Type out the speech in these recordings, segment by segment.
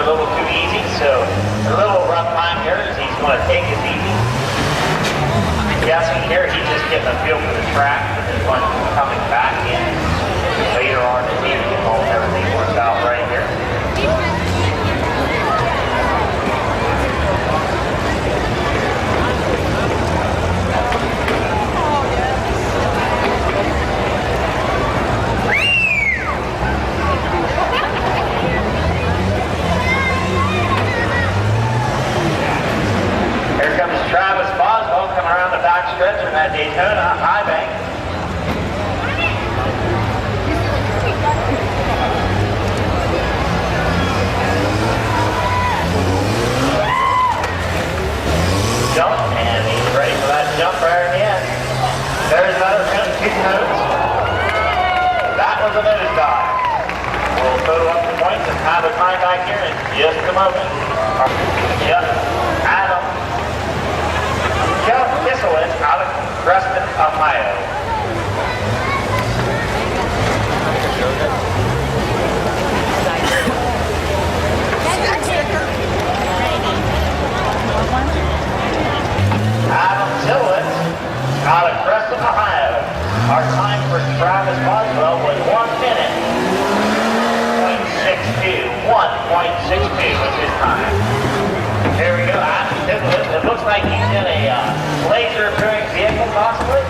a little too easy, so a little rough time here as he's going to take it easy. I'm guessing here he's just getting a feel for the track and then going coming back in later on as he hope everything works out right here. Stretch of that Daytona high bank. Jump, and he's ready for that jump right in the end. There's another 2 cones. That was a nose dive. We'll total up the points and have a time back here in just a moment. Yep, Adam. Jeff Kisselitz out of Preston, Ohio. Adam Kisselitz out of Preston, Ohio. Our time for Travis Boswell was 1 minute. 1.62 was his time. Here we go. It looks like he's in a laser appearing vehicle, possibly.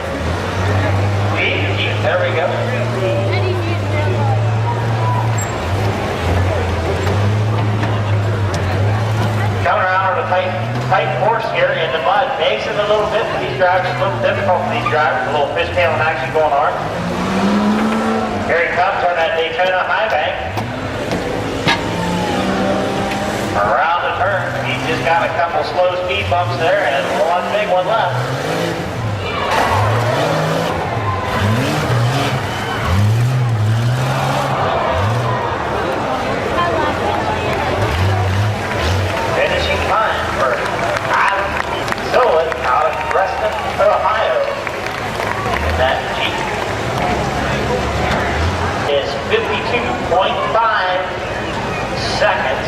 There we go. Coming around on a tight course here in the mud. Makes it a little bit for these drivers, a little difficult for these drivers. A little fishtailing action going on. Here he comes on that Daytona high bank. Around the turn, he's just got a couple slow speed bumps there and one big one left. Finishing time for Adam Zolan out of Preston, Ohio. And that Jeep is 52.5 seconds,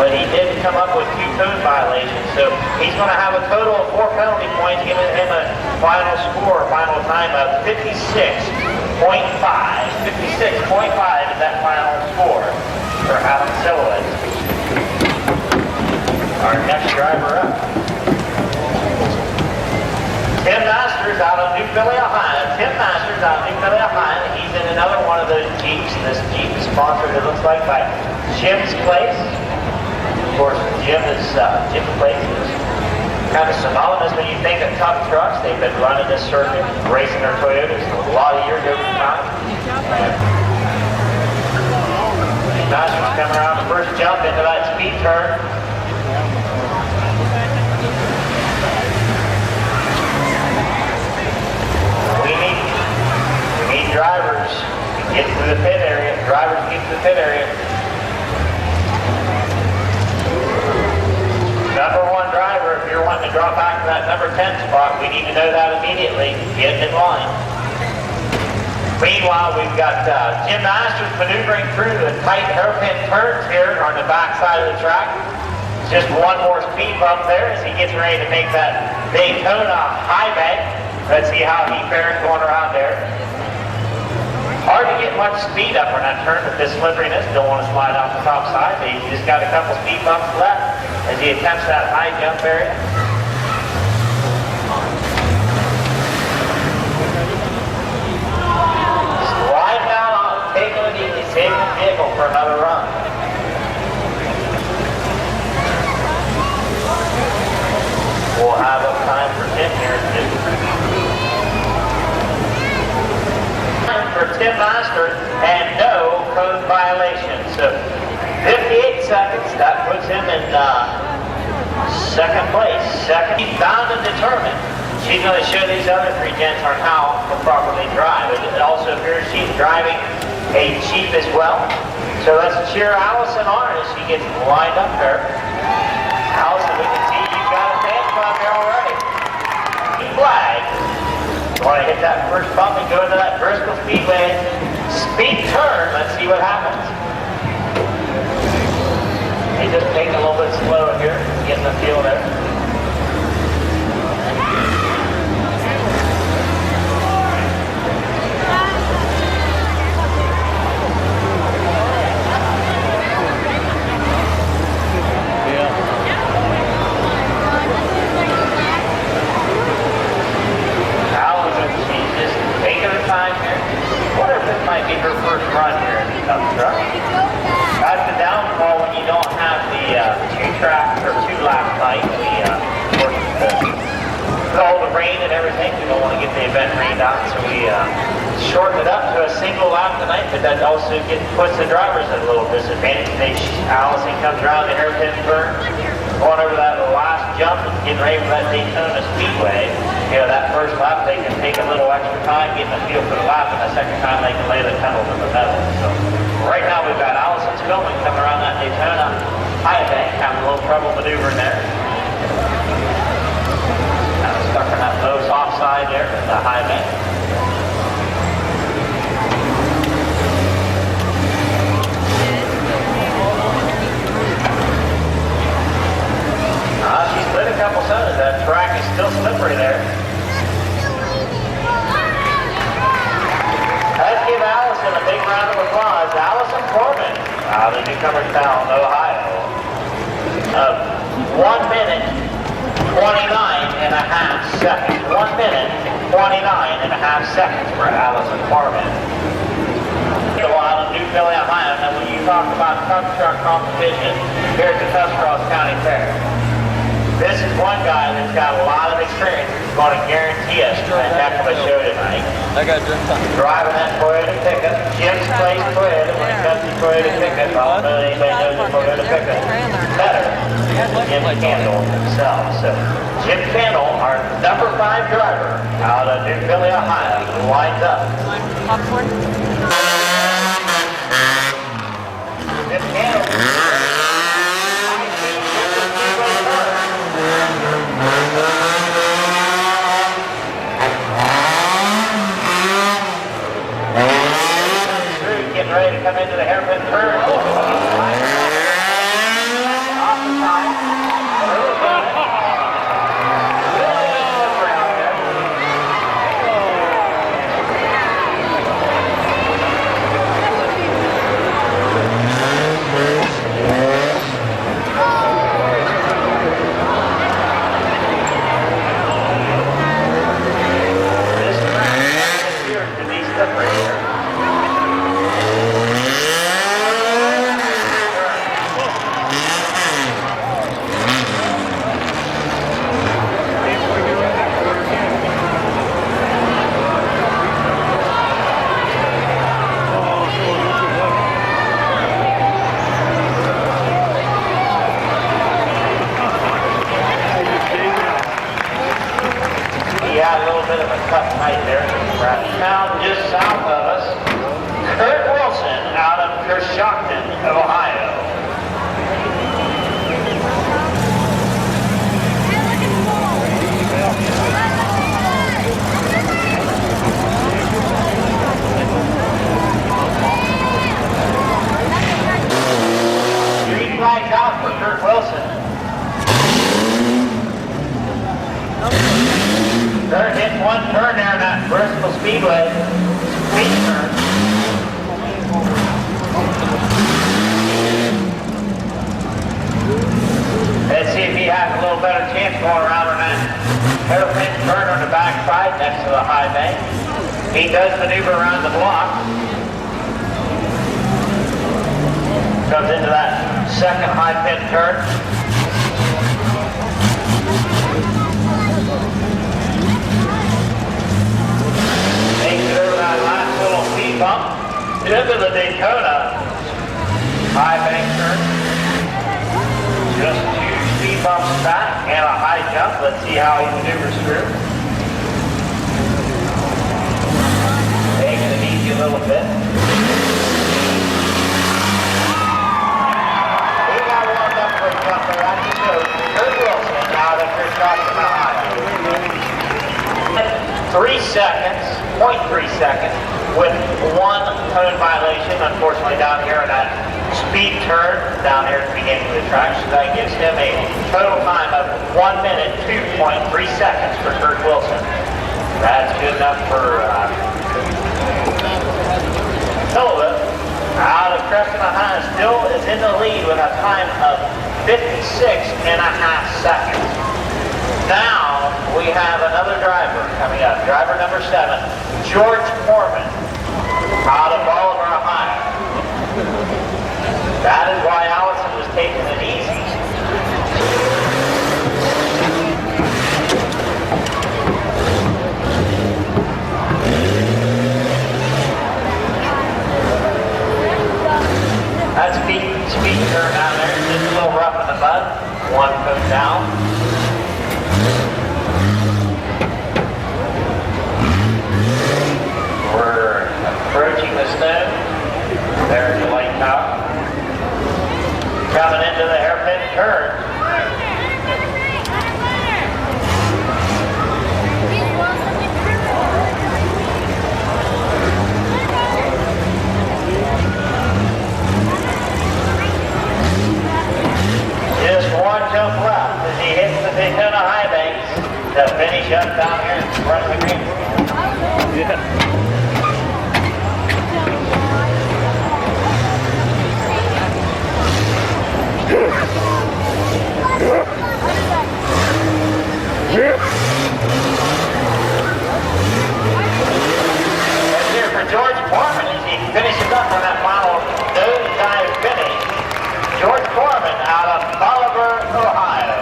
but he did come up with 2 code violations, so he's going to have a total of 4 penalty points, giving him a final score, final time of 56.5. 56.5 is that final score for Adam Silowitz. Our next driver up, Tim Masters out of New Philly, Ohio. Tim Masters out of New Philly, Ohio. He's in another one of those Jeeps. This Jeep is sponsored, it looks like, by Jim's Place. Of course, Jim's Place is kind of synonymous when you think of tough trucks. They've been running this circuit, racing their Toyotas for a lot of years over time. Masters coming around the first jump into that speed turn. We need drivers to get through the pit area. Drivers get to the pit area. Number 1 driver, if you're wanting to drop back to that number 10 spot, we need to know that immediately. Get in line. Meanwhile, we've got Jim Masters maneuvering through the tight hairpin turns here on the back side of the track. Just one more speed bump there as he gets ready to make that Daytona high bank. Let's see how he fares going around there. Hard to get much speed up on that turn with this slipperiness. Don't want to slide off the top side. But he's just got a couple speed bumps left as he attempts that high jump area. Slide down on, taking it easy, saving the vehicle for another run. We'll have a time for Tim here too. For Tim Masters and no code violation. So 58 seconds, that puts him in second place. Second, he's bound and determined. She's going to show these other 3 gents on how to properly drive. It also appears she's driving a Jeep as well. So let's cheer Allison on as she gets lined up there. Allison, we can see you've got a fan club here already. Flag. Want to hit that first bump and go into that Bristol Speedway speed turn. Let's see what happens. He's just taking a little bit slow here, getting the feel there. Might be her first run here in the Cup truck. That's the downfall when you don't have the two-lap night. We with all the rain and everything, we don't want to get the event rained out, so we shorten it up to a single lap tonight. But that also puts the drivers at a little disadvantage. Allison comes around the hairpin turn, going over that last jump and getting ready for that Daytona Speedway. You know, that first lap they can take a little extra time getting a feel for the lap, and the second time they can lay the pedal to the metal. So right now we've got Allison Spillman coming around that Daytona high bank, having a little trouble maneuvering there. Kind of stuck in that nose offside there at the high bank. She slid a couple sodas. That track is still slippery there. Let's give Allison a big round of applause. Allison Foreman, the newcomer's town, Ohio. 1 minute, 29 and a half seconds. 1 minute, 29 and a half seconds for Allison Foreman. A while in New Philly, Ohio. Now when you talk about truck competition here at the Tuscarawas County Fair, this is one guy that's got a lot of experience. He's going to guarantee us a heck of a show tonight. Driving that Toyota pickup. Jim's plays Toyota when it comes to Toyota pickup. I don't know if anybody knows the Toyota pickup better than Jim Candle himself. So Jim Candle, our number 5 driver out of New Philly, Ohio, lines up. Popcorn. Jim Candle. Getting ready to come into the hairpin turn. Off the time. This track appears to be slippery here. Yeah, a little bit of a tough night there. Now, just south of us, Kurt Wilson out of Coshocton, Ohio. Green flags out for Kurt Wilson. Kurt hit one turn there in that Bristol Speedway. Speed turn. Let's see if he has a little better chance going around on that hairpin turn on the backside next to the high bank. He does maneuver around the block. Comes into that second high pin turn. Makes it over that last little speed bump into the Daytona high bank turn. Just 2 speed bumps back and a high jump. Let's see how he maneuvers through. Taking it easy a little bit. He got warmed up for a jump there. That just shows Kurt Wilson out of Coshocton, Ohio. 3 seconds, 0.3 seconds, with 1 cone violation, unfortunately, down here in that speed turn down here at the beginning of the track. So that gives him a total time of 1 minute, 2.3 seconds for Kurt Wilson. That's good enough for Silva. Out of Crescent, Ohio, still is in the lead with a time of 56.5 seconds. Now we have another driver coming up. Driver number 7, George Foreman, out of Bolivar, Ohio. That is why Allison was taking it easy. That's speed turn down there. Just a little rough in the mud. One foot down. We're approaching the stone. There's the light tower. Coming into the hairpin turn. Just one jump left as he hits the Daytona high banks to finish up down here in front of the green. Yeah. And here for George Foreman as he finishes up on that final nosedive finish. George Foreman out of Bolivar, Ohio.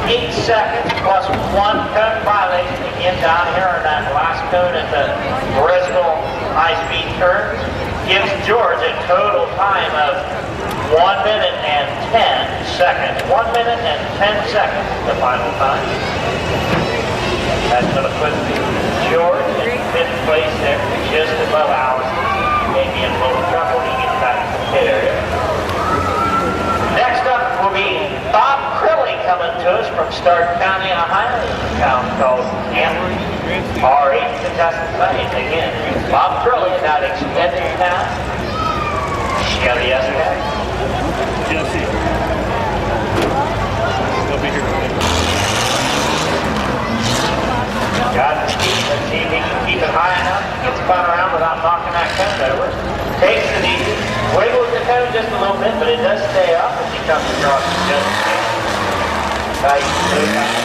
8 seconds plus 1 cone violation again down here on that last cone at the Bristol high-speed turn. Gives George a total time of 1 minute and 10 seconds. 1 minute and 10 seconds, the final time. That's going to put George in 5th place there, just above Allison. Maybe in a little trouble when he gets back to the pit area. Next up will be Bob Crilly coming to us from Stark County, Ohio. A town called Cameron. R8 contestant tonight. Again, Bob Crilly is out extended town. Chevy S-Tech. Jesse. He'll be here. Got the speed. Let's see if he can keep it high enough. Gets spun around without knocking that cone over. Takes it easy. Wiggles the cone just a little bit, but it does stay up as he comes across the judge's. Nice move out.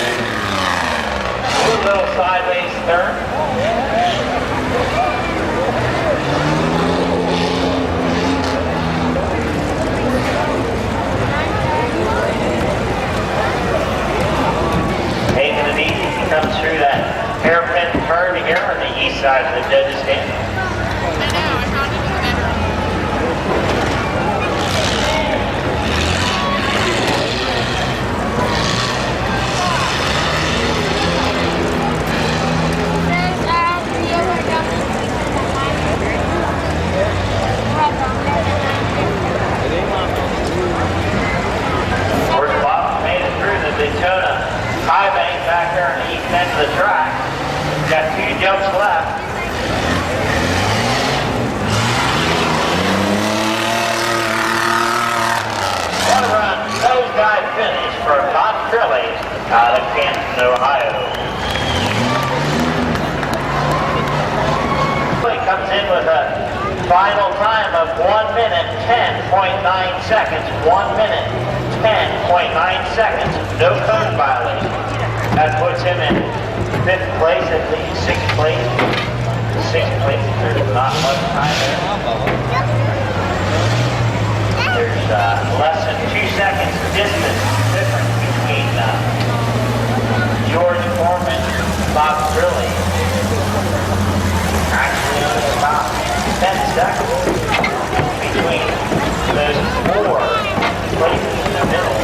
A little sideways turn. Taking it easy. He comes through that hairpin turn here on the east side of the judge's stand. George Bob made it through the Daytona high bank back there on the east end of the track. Got 2 jumps left. What a run, nosedive finish for Bob Crilly out of Canton, Ohio. He comes in with a final time of 1 minute 10.9 seconds. 1 minute 10.9 seconds. No cone violation. That puts him in 5th place, at least 6th place. 6th place, there's not much time there. There's less than 2 seconds distance difference between George Foreman and Bob Crilly. Actually, only about 10 seconds between those 4 places in the middle.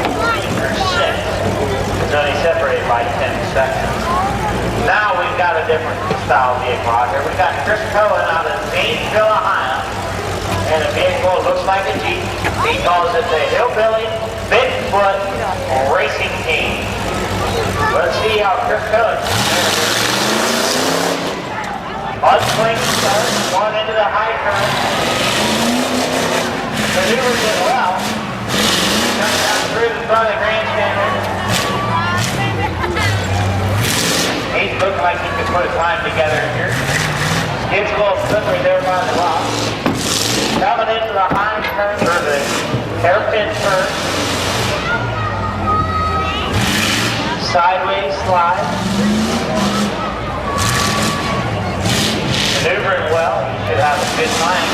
There's 6. It's only separated by 10 seconds. Now we've got a different style vehicle out here. We've got Chris Cohen out of Zanesville, Ohio, and a vehicle that looks like a Jeep. He calls it the Hillbilly Bigfoot Racing Team. Let's see how Chris Cohen Unswing start, going into the high current. Maneuvers it well. Comes down through the front of the grandstand there. He's looking like he could put a time together here. Gets a little slippery there by the rock. Coming into the high current, or the hairpin turn. Sideways slide. Maneuvering well. You should have a good time.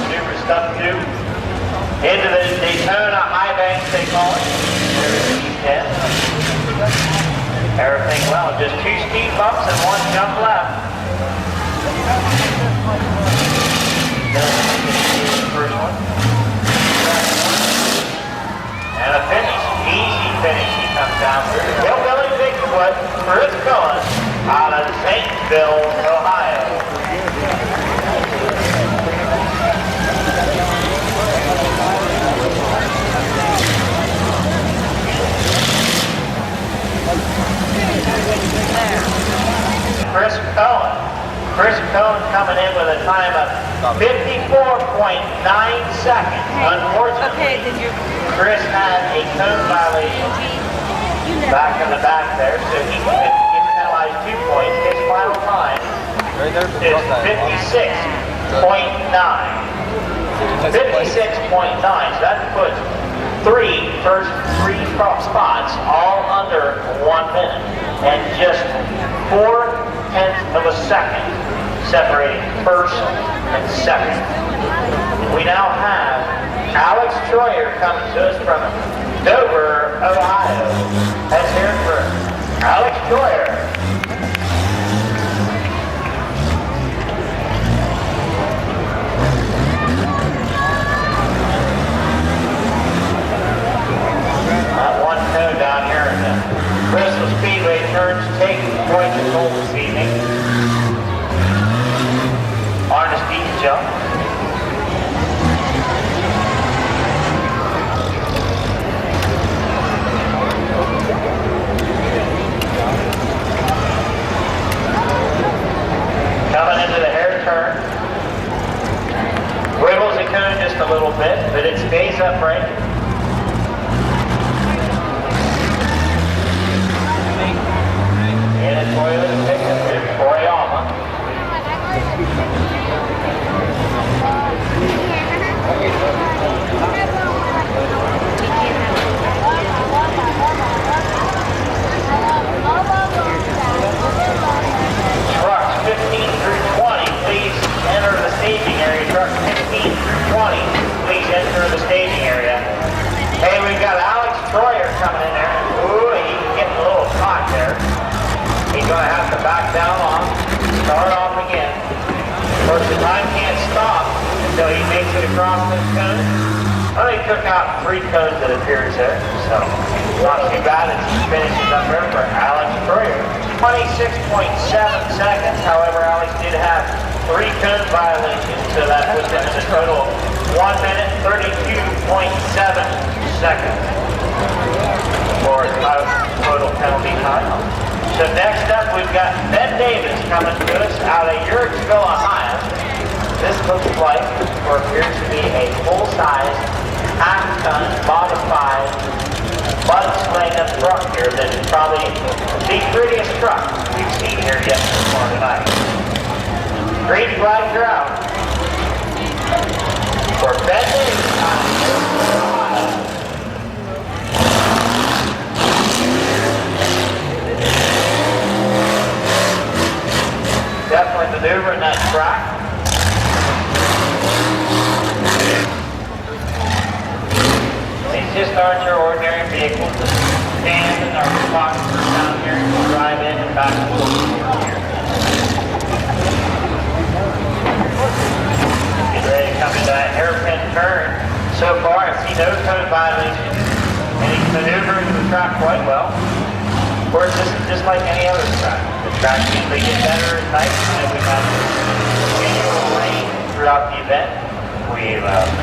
Maneuver stuff too. Into the Daytona high banks, they call it. There's the E10. Everything well. Just 2 speed bumps and 1 jump left. First one. And a finish. Easy finish. He comes down through. Hillbilly Bigfoot, Chris Cohen, out of Saintville, Ohio. Chris Cohen coming in with a time of 54.9 seconds. Unfortunately, Chris had a cone violation back in the back there, so he can penalize 2 points. His final time is 56.9. 56.9, so that puts first three spots all under 1 minute, and just 0.4 of a second separating first and second. We now have Alex Troyer coming to us from Dover, Ohio. Let's hear it for Alex Troyer. Down here in the Bristol Speedway turns take point control this evening. Harness deep jump. Coming into the hair turn. Wiggles the cone just a little bit, but it stays upright. In a toilet and take it to Koyama. Trucks 15 through 20, please enter the staging area. Trucks 15 through 20, please enter the staging area. Hey, we've got Alex Troyer coming in there. Ooh, he's getting a little caught there. He's going to have to back down off, start off again. Of course, the time can't stop until he makes it across this cone. Well, he took out 3 cones, it appears there, so not too bad as he finishes up there for Alex Troyer. 26.7 seconds, however, Alex did have 3 cone violations, so that puts him in a total of 1 minute 32.7 seconds for total penalty time. So next up, we've got Ben Davis coming to us out of Yorksville, Ohio. This looks like, or appears to be, a full-size, half-ton, modified, mud-slinging truck here that is probably the prettiest truck we've seen here yet so far tonight. Green flags are out for Ben Davis out of Yorksville, Ohio. Definitely maneuvering that track. These just aren't your ordinary vehicles. The stand and our boxes are down here and drive in and back and forth here. Get ready to come into that hairpin turn. So far, I see no code violations, and he's maneuvering the track quite well. Of course, this is just like any other track. The track usually gets better at night, and we have continual rain throughout the event. We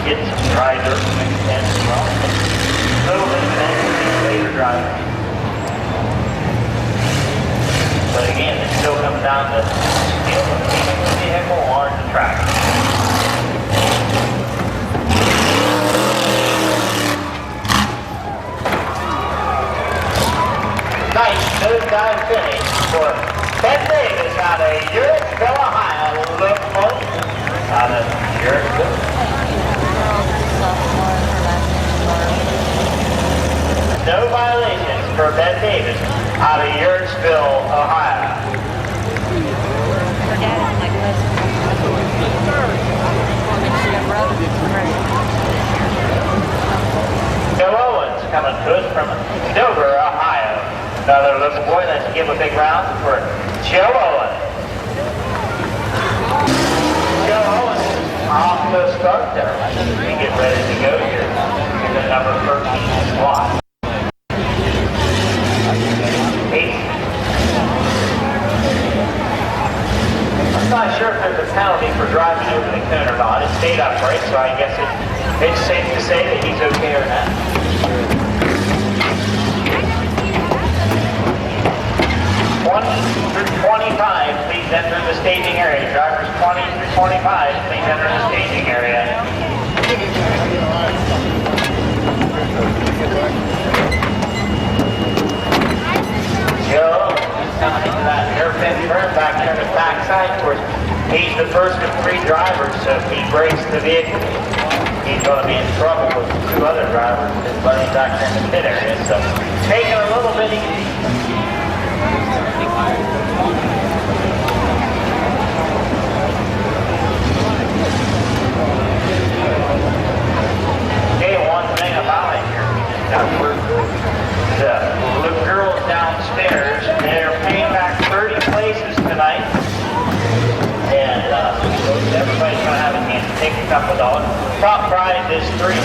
get some dry dirt mixed in as well. A little bit of energy later driving. But again, it still comes down to skill. out of Yurtsville, Ohio. Her dad is like this. Joe Owens coming to us from Dover, Ohio. Another little boy. Let's give a big round for Joe Owens. Joe Owens is off to a start there. We get ready to go here in the number 13 slot. I'm not sure if there's a penalty for driving over the cone or not. It stayed upright, so I guess it's safe to say that he's okay or not. 20 through 25, please enter the staging area. Drivers 20 through 25, please enter the staging area. Joe is coming into that hairpin turn back there on the backside. Of course, he's the first of 3 drivers, so if he breaks the vehicle, he's going to be in trouble with 2 other drivers that's running back there in the pit area. So, taking a little bit easy. Okay, one thing about it here, we just got the little girls downstairs, they're paying back 30 places tonight. And everybody's going to have a chance to take a couple dollars. Top prize is $300.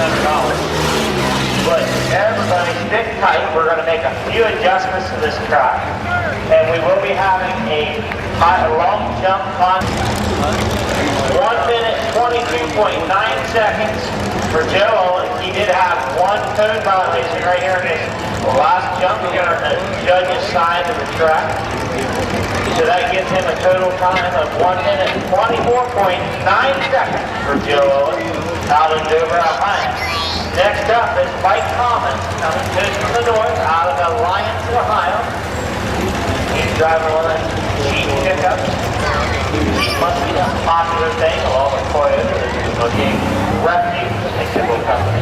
But everybody stick tight. We're going to make a few adjustments to this track. And we will be having a long jump on 1 minute 22.9 seconds for Joe Owens. He did have 1 code violation right here in his last jump here on the judge's side of the track. So that gives him a total time of 1 minute 24.9 seconds for Joe Owens out of Dover, Ohio. Next up is Mike Thomas coming to us from the north out of Alliance, Ohio. He's driving one of the Jeep pickups. Jeep must be a popular thing along with Toyota. This is looking refuse, a typical company.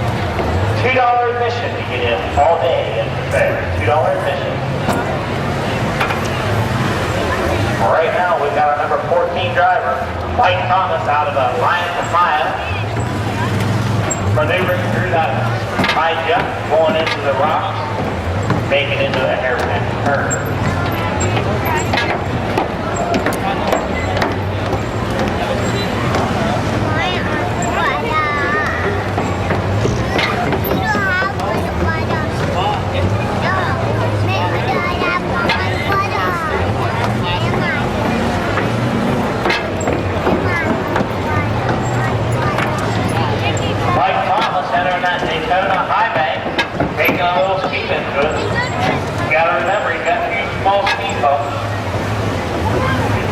$2 admission to get in all day at the fair. $2 admission. Right now we've got our number 14 driver, Mike Thomas out of Alliance, Ohio. Maneuvering through that high jump, going into the rocks, making into a hairpin turn.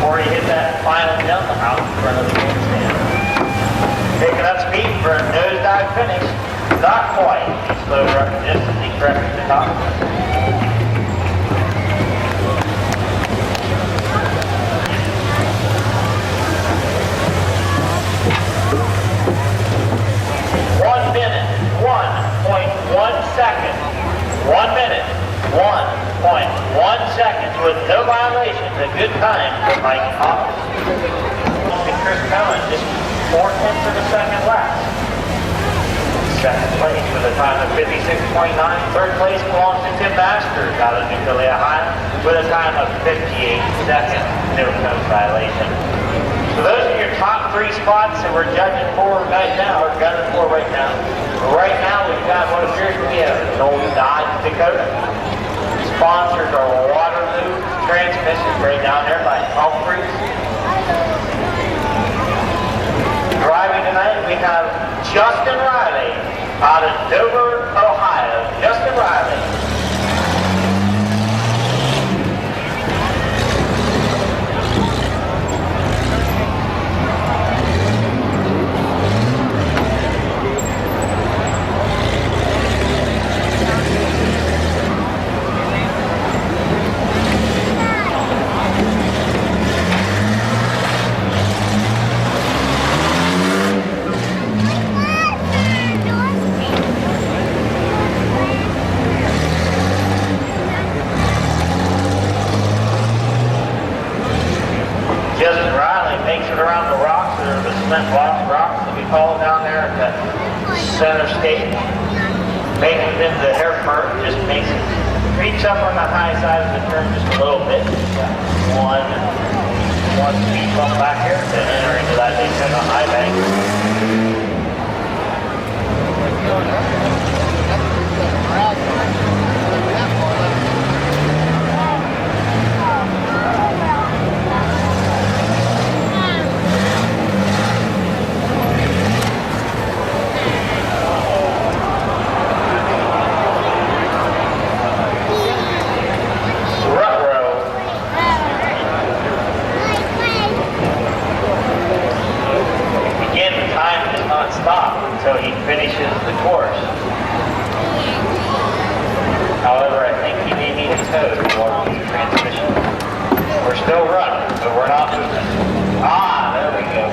Before he hit that final jump out in front of the grandstand. Picking up speed for a nosedive finish. Not quite. He slowed up just as he corrected the top. One minute, 1.1 seconds. 1 minute, 1.1 seconds with no violations. A good time for Mike Thomas. Chris Cohen just 4/10 of a second less. Second place with a time of 56.9. Third place belongs to Tim Masters out of New Philly, Ohio, with a time of 58 seconds. No code violation. So those are your top 3 spots that we're judging for right now, or gunning for right now. Right now we've got what appears to be an old Dodge Dakota. Sponsors are Waterloo Transmissions right down there by Humphreys. Driving tonight we have Justin Riley out of Dover, Ohio. Justin Riley. escape. Making it into the hair part, just makes it reach up on the high side of the turn just a little bit. One speed bump back here, then enter into that Daytona high bank. Stop until he finishes the course. However, I think he may need a tow to warm the transmission. We're still running, but we're not moving. Ah, there we go.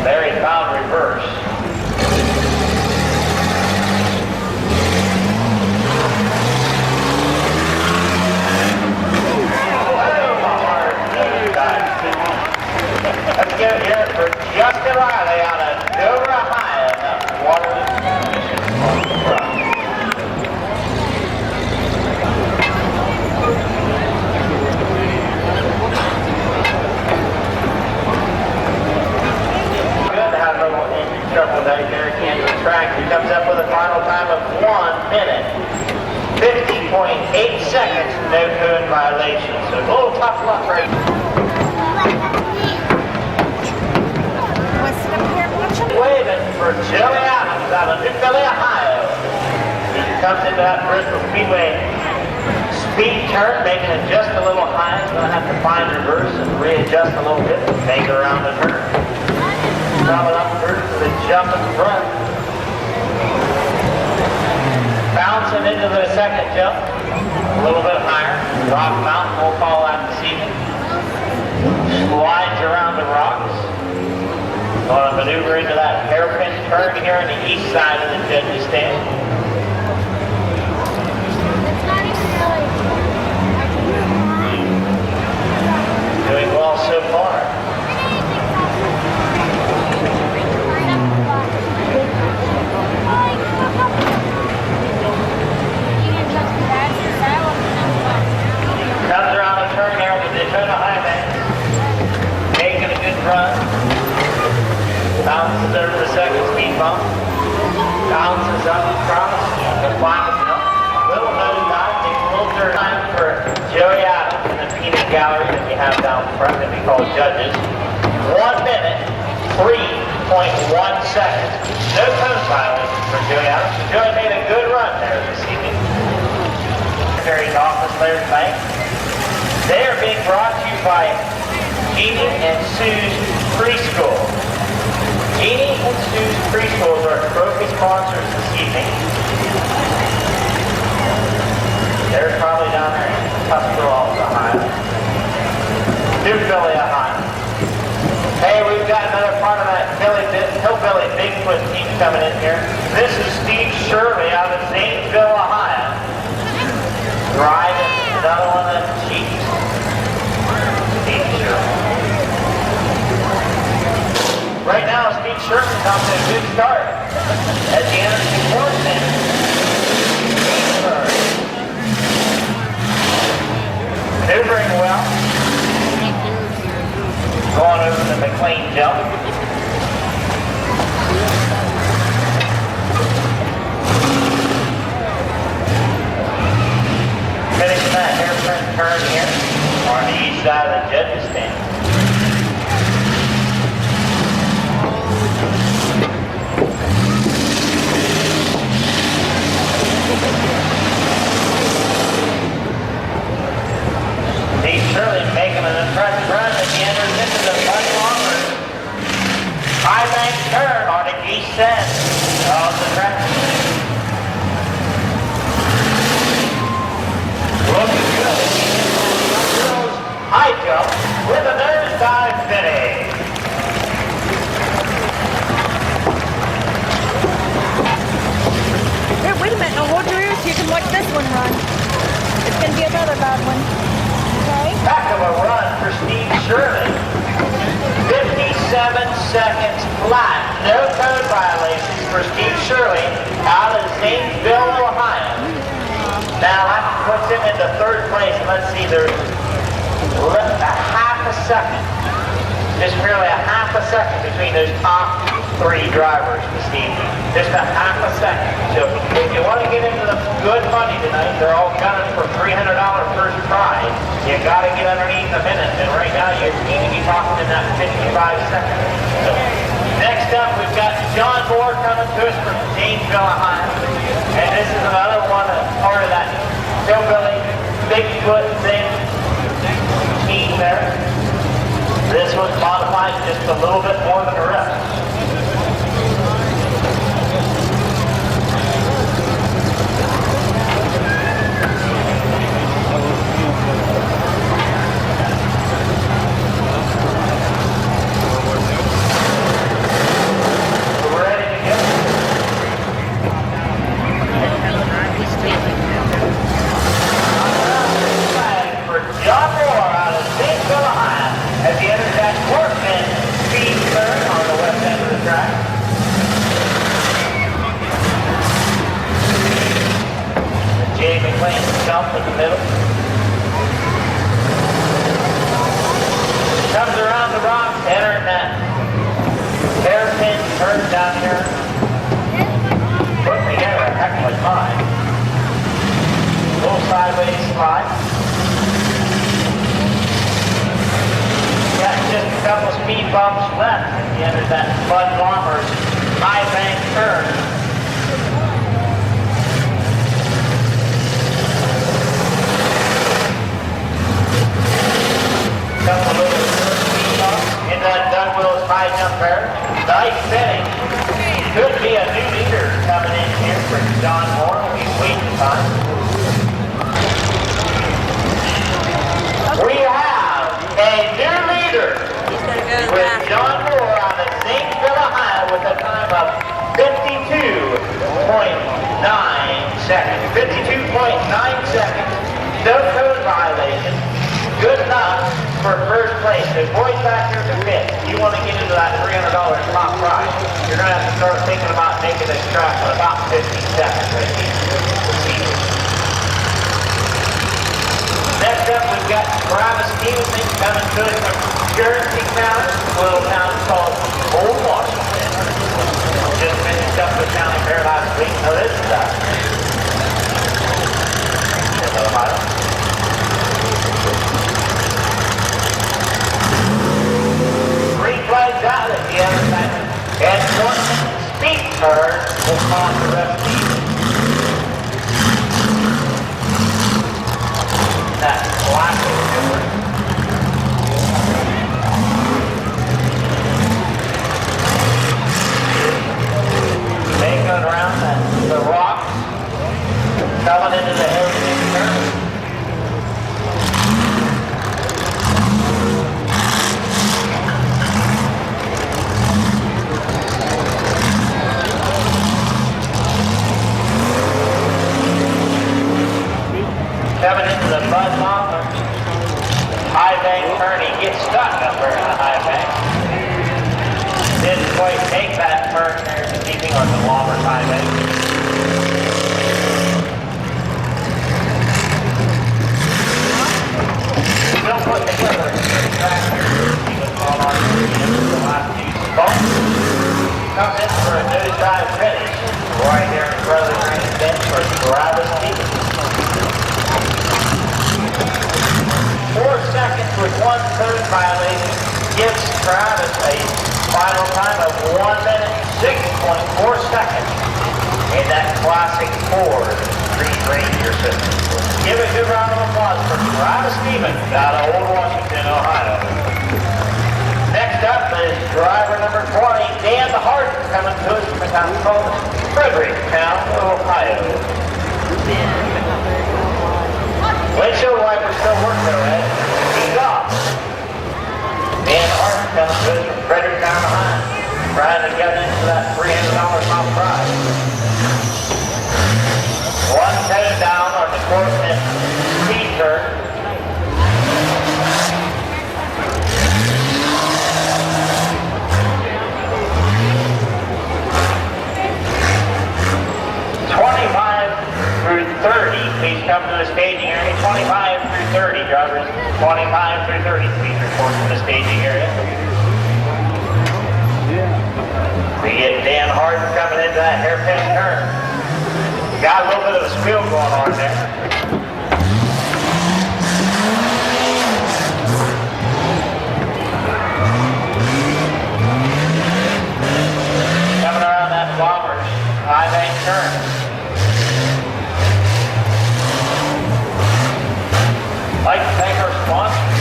There he found reverse. Let's get it here for Justin Riley out of Dover, Ohio. Water on the front. Good to have a little engine trouble out there at Kansas track. He comes up with a final time of 1 minute, 50.8 seconds, no code violation. So a little tough luck right now. Waving for Joey Adams out of Mid-Vid, Ohio. He comes into that Bristol Speedway speed turn, making it just a little high. He's going to have to find reverse and readjust a little bit and make it around the turn. Coming up first with a jump in front. Bouncing into the second jump, a little bit higher. Rock Mountain will fall out this evening. Slides around the rocks. Going to maneuver into that hairpin turn here on the east side of the judges' stand. Doing well so far. Comes around the turn here with the Daytona high bank. Making a good run. Bounces over the second speed bump. Bounces up across. The final jump. Little nose dive. Takes a little turn time for Joey Adams in the peanut gallery that we have down front that we call judges. 1 minute, 3.1 seconds. No code violation for Joey Adams. So Joey made a good run there this evening. Secretary's office there tonight. They are being brought to you by Jeannie and Sue's Preschool. Jeannie and Sue's Preschool are our trophy sponsors this evening. They're probably down there in Tuscarawas, Ohio. Hillbilly, Ohio. Hey, we've got another part of that hillbilly Bigfoot team coming in here. This is Steve Shirley out of Zanesville, Ohio. Driving another one of the Chiefs. Steve Shirley. Right now, Steve Sherman's off to a good start at the end of the fourth minute. Maneuvering well. Going over the McLean jump. Finishing that hairpin turn here on the east side of the judges' stand. He's surely making an impressive run as he enters into the much longer high bank turn on the east end of the track. Looking good. Girls high jump with a nose dive finish. Here, wait a minute. Now hold your ears so you can watch this one run. It's going to be another bad one. Okay? Back of a run for Steve Shirley. 15 seconds flat. No code violations for Steve Shirley out of Zanesville, Ohio. Now that puts him into third place. Let's see, there's a half a second. Just merely a half a second between those top three drivers, Steve. Just a half a second. So if you want to get into the good money tonight, they're all gunning for $300 first prize. You got to get underneath the minute, and right now you need to be talking in that 55 seconds. So next up, we've got John Moore coming to us from Zanesville, Ohio. And this is another one, part of that hillbilly Bigfoot thing team there. This was modified just a little bit more than the rest. We're ready to go. For John Moore out of Zanesville, Ohio, as he enters that Workman speed turn on the west end of the track. Jay McLean jump in the middle. Comes around the rocks, entering that hairpin turn down here. Putting together a heck of a time. Little sideways slide. Got just a couple speed bumps left at the end of that Bud Warmer's high bank turn. Couple little speed bumps in that Doug Willis high jump there. Nice fitting. Could be a new leader coming in here for John Moore. He's waiting time. We have a new leader with John Moore on the Zanesville, Ohio with a time of 52.9 seconds. 52.9 seconds. No code violation. Good enough for first place. The boys back here to fifth. You want to get into that $300 top prize. You're going to have to start thinking about making this track in about 50 seconds right here. Next up, we've got Travis Stevenson coming to us from Guernsey County, a little town called Old Washington. Just finished up the county fair last week. So this is Ohio. Three flags out at the other side. And one speed turn will cause the rest of the that classic difference. They go around the rocks, coming into the hill turn. Coming into the Bud Longman high bank turn, he gets stuck up there in the high bank. Didn't quite take that turn there, keeping on the Longman high bank. Still put together a good track here. He was all on the last few spots. Comes in for a nosedive finish right here in front of the green bench for Travis Stevenson. 4 seconds with 1 code violation gives Travis a final time of 1 minute 6.4 seconds in that classic Ford Street Ranger system. Give a good round of applause for Travis Stevens out of Old Washington, Ohio. Next up is driver number 20, Dan Hart, coming to us from a town called Fredericktown, Ohio. Windshield wiper still working though, Ed. He's off. Dan Hart coming to us from Fredericktown, Ohio. Trying to get into that $300 top prize. One code down on the course speed turn. Parsons coming into that hairpin turn. Got a little bit of a squeal going on there. Coming around that bomber's high bank turn. I'd like to thank our sponsors,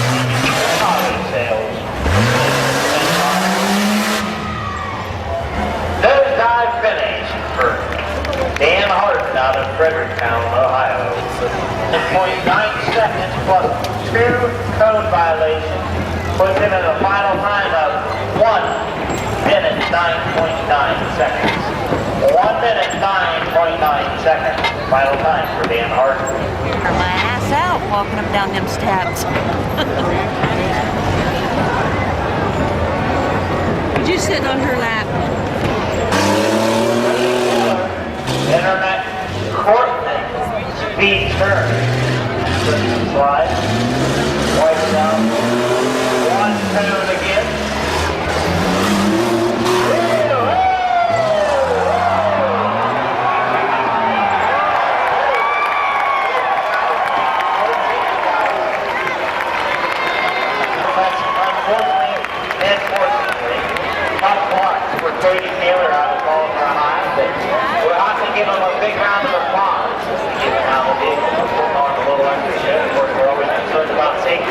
auto sales. Nosedive finish for Dan Harden out of Fredericktown, Ohio. 10.9 seconds plus 2 code violations puts him in the final time of 1 minute 9.9 seconds. 1 minute 9.9 seconds. Final time for Dan Harden. My ass out walking up down them steps. You just sit on her lap. Internet Courtney speed turn. Slide. Wipe it down. One code again. Unfortunately, tough marks for Cody Taylor out of Baltimore High, but we'll have to give him a big round of applause just to give him how the vehicle was putting on a little extra show. Of course, we're always concerned about safety.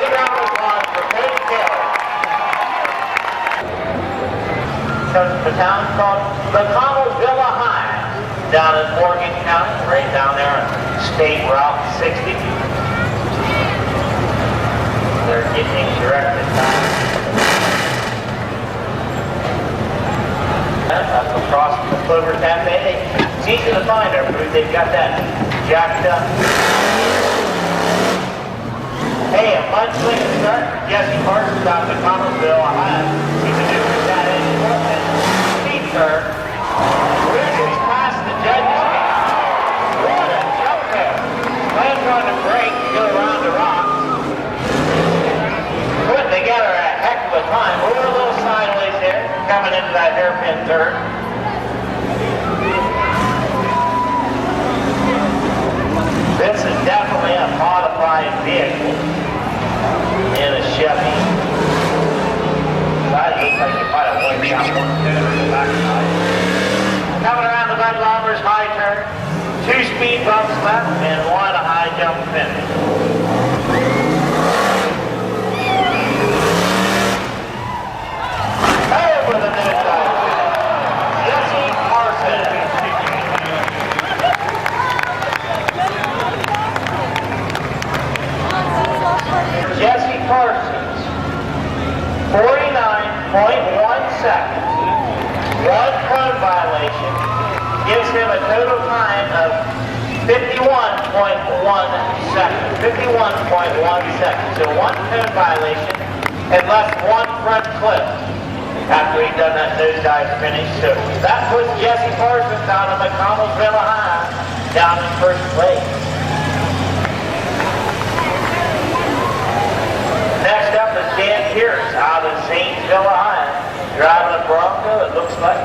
Big round of applause for Cody Taylor. The town's called Villa High, down in Morgan County, right down there on State Route 60. They're getting directed now. Up across the Clover Cafe. It's easy to find our booth. They've got that jacked up. Hey, a mudslinging start for Jesse Parsons out of Thomasville, Ohio. He's a new that in Portland. Speed turn. He's past the judges. What a jump there. Lands on the brake to go around the rocks. Putting together a heck of a time. We're a little sideways there, coming into that hairpin turn. This is definitely a modified vehicle in a Chevy. That looks like you might have wiped out one code in the backside. Coming around the Bud Lombers high turn, 2 speed bumps left and 1 high jump finish. With a nosedive finish, Jesse Parsons. Jesse Parsons, 49.1 seconds. 1 code violation gives him a total time of 51.1 seconds. 51.1 seconds. So 1 code violation and less 1 front clip after he'd done that nosedive finish. So that puts Jesse Parsons out of Villa High down in first place. Next up is Dan Pierce out of Villa High, driving a Bronco, it looks like.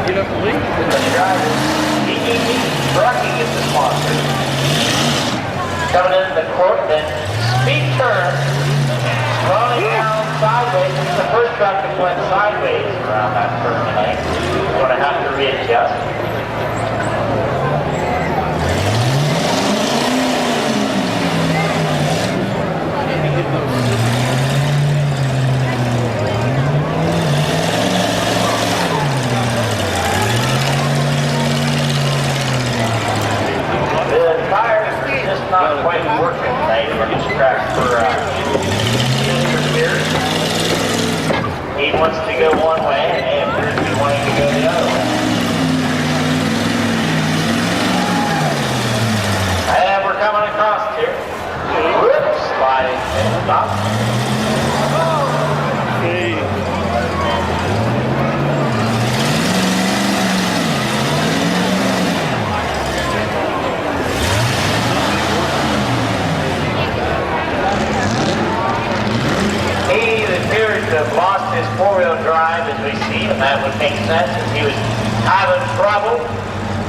Get up and leave. The driver, Trucking is the sponsor. Coming into the court, then speed turn, rolling down sideways. This is the first truck that went sideways around that turn tonight. We're going to have to readjust. Not quite working tonight on this track for Mr. Pierce. He wants to go one way and Pierce is wanting to go the other way. And we're coming across here. Whoops, sliding and stop. Hey. drive as we see, and that would make sense if he was having trouble.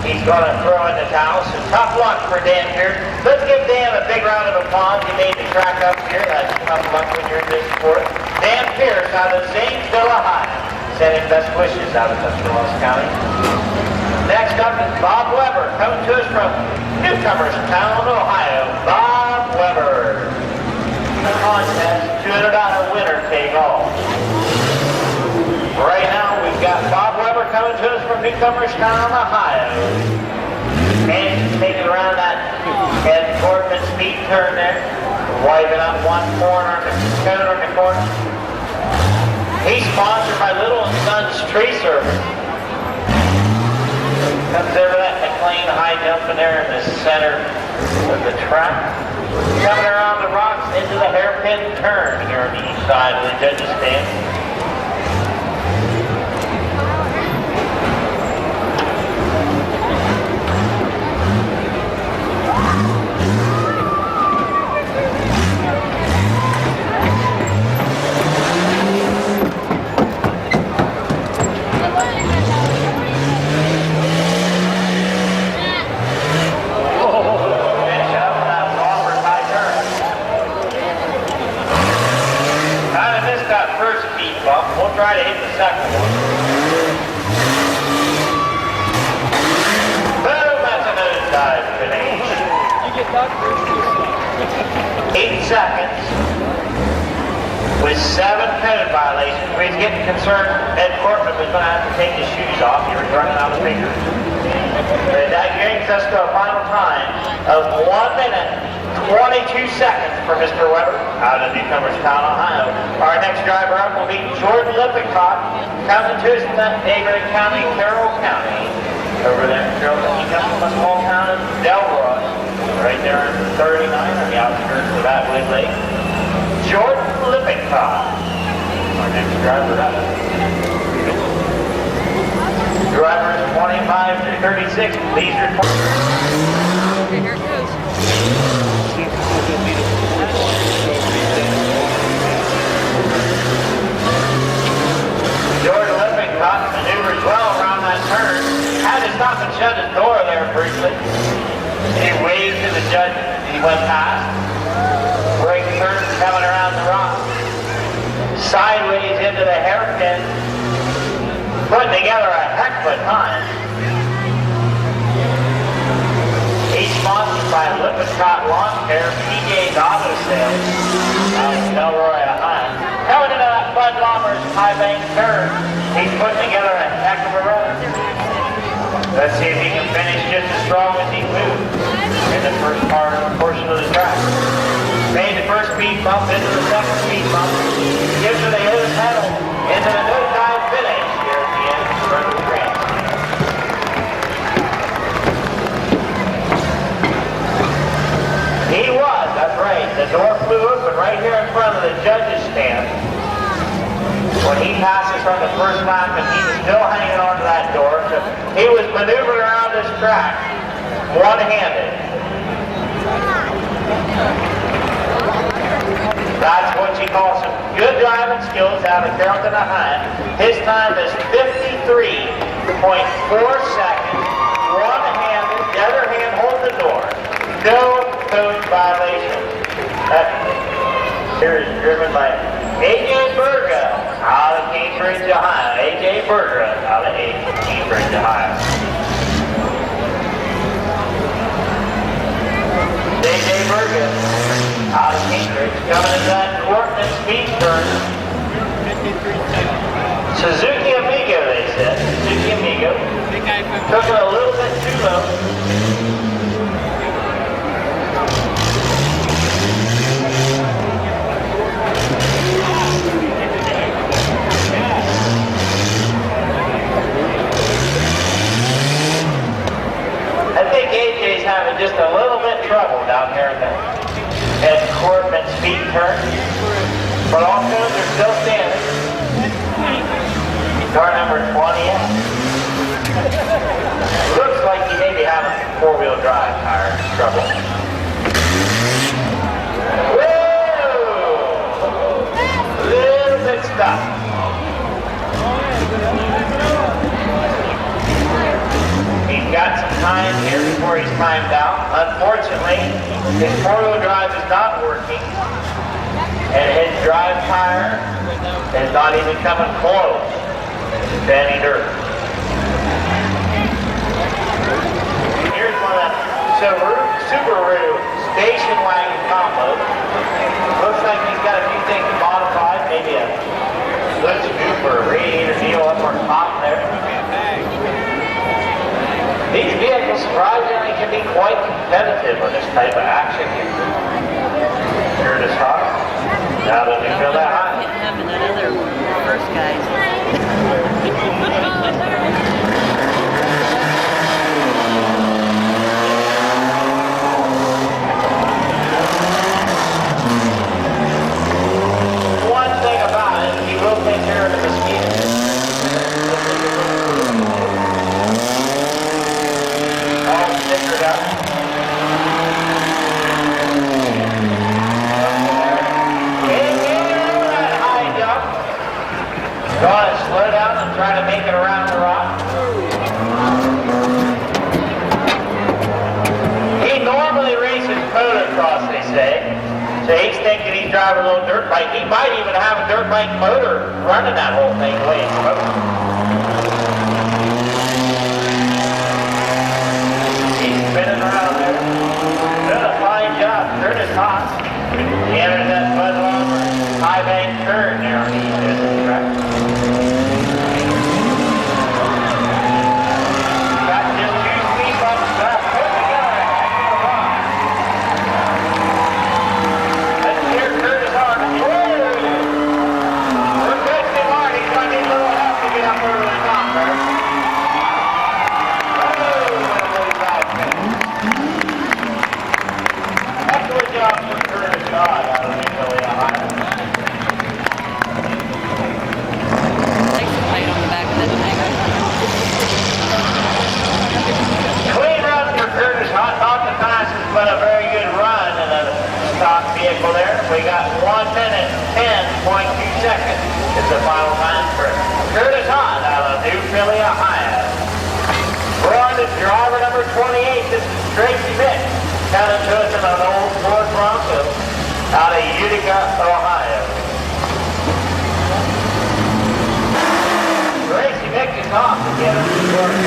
He's going to throw in the towel, so tough luck for Dan Pierce. Let's give Dan a big round of applause. He made the track up here. That's tough luck when you're in this sport. Dan Pierce out of Zanesville, Ohio. Sending best wishes out of Tuscarawas County. Next up is Bob Weber, coming to us from Newcomers Town, Ohio. Bob Weber. The contest, $200 winner take all. Right now, we've got Bob Weber coming to us from Newcomers Town, Ohio. And he's taking around that Ed Corbin speed turn there. Wiping up one corner, cone on the corner. He's sponsored by Little & Sons Tree Service. Comes over that McLean high jump in there in the center of the track. Coming around the rocks into the hairpin turn here on the east side of the judges' stand. We'll try to hit the second one. Boom, that's a nosedive finish. You get that first. 8 seconds with 7 code violations. We was getting concerned Ed Cortland was going to have to take his shoes off. He was running out of fingers. But that brings us to a final time of 1 minute, 22 seconds for Mr. Weber out of Newcomers Town, Ohio. Our next driver up will be Jordan Lippincott, coming to us from that neighboring county, Carroll County. Over there in Carroll, he comes from a small town of Delroy, right there in 39 on the outskirts of Atwood Lake. Jordan Lippincott, our next driver up. Drivers 25 through 36, please report. Okay, here it goes. Jordan Lippincott maneuvers well around that turn. Had to stop and shut his door there briefly. He waved to the judge as he went past. Brake turn coming around the rock. Sideways into the hairpin. Putting together a heck of a time. He's sponsored by Lippincott Lawn Care, PJ's Auto Sales, out in Delroy, Ohio. Coming into that Bud Lommers high bank turn, he's putting together a heck of a run. Let's see if he can finish just as strong as he moved in the first portion of the track. Made the first speed bump into the second speed bump. Gives her the other pedal into the nosedive finish here at the end of the green. He was, that's right. The door flew open right here in front of the judges' stand. When he passes from the first lap, and he was still hanging on to that door. So he was maneuvering around this track one-handed. That's what you call some good driving skills out of Carrollton, Ohio. His time is 53.4 seconds, one-handed, the other hand holding the door. No code violation. Here is driven by A.J. Berga out of Cambridge, Ohio. A.J. Berga out of Cambridge, Ohio. A.J. Berga out of Cambridge coming into that Cortland speed turn. Suzuki Amigo, they said. Suzuki Amigo. Took it a little bit too low. I think AJ's having just a little bit trouble down here at Cortland speed turn. But all cones are still standing. Car number 20. Looks like he may be having some four-wheel drive tire trouble. Whoa! Little bit stuck. time here before he's timed out. Unfortunately, his four-wheel drive is not working, and his drive tire is not even coming close to any dirt. Here's one of the Subaru station wagon combo. Looks like he's got a few things modified, maybe a good scoop or a radiator deal up on top there. These vehicles surprisingly can be quite competitive with this type of action. Curtis Hawk, now the new Villa High. Can't have that other first guy. One thing about it, he will take care of the mosquitoes. All stickered up. Go ahead, slow down and try to make it around the rock. He normally races motocross, they say. So he's thinking he's driving a little dirt bike. He might even have a dirt bike motor running that whole thing the way he's supposed to. He's spinning around there. Doing a fine job. Curtis Hawk. He entered that Bud Lumber high bank turn there on the east end of the track. Got just two speed bumps left. Put together a heck of a run. Let's hear Curtis Hawk. We're pushing hard. He's going to need a little help to get up over the top there. Excellent job from Curtis Hawk out of Mid-Vid, Ohio. Clean run for Curtis Hawk. Not the fastest, but a very good run in a stock vehicle there. We got 1 minute 10.2 seconds is the final time for Curtis Hawk out of New Philly, Ohio. We're on to driver number 28. This is Tracy Mick, coming to us in an old Ford Bronco out of Utica, Ohio. Tracy Mick is off to get us to work.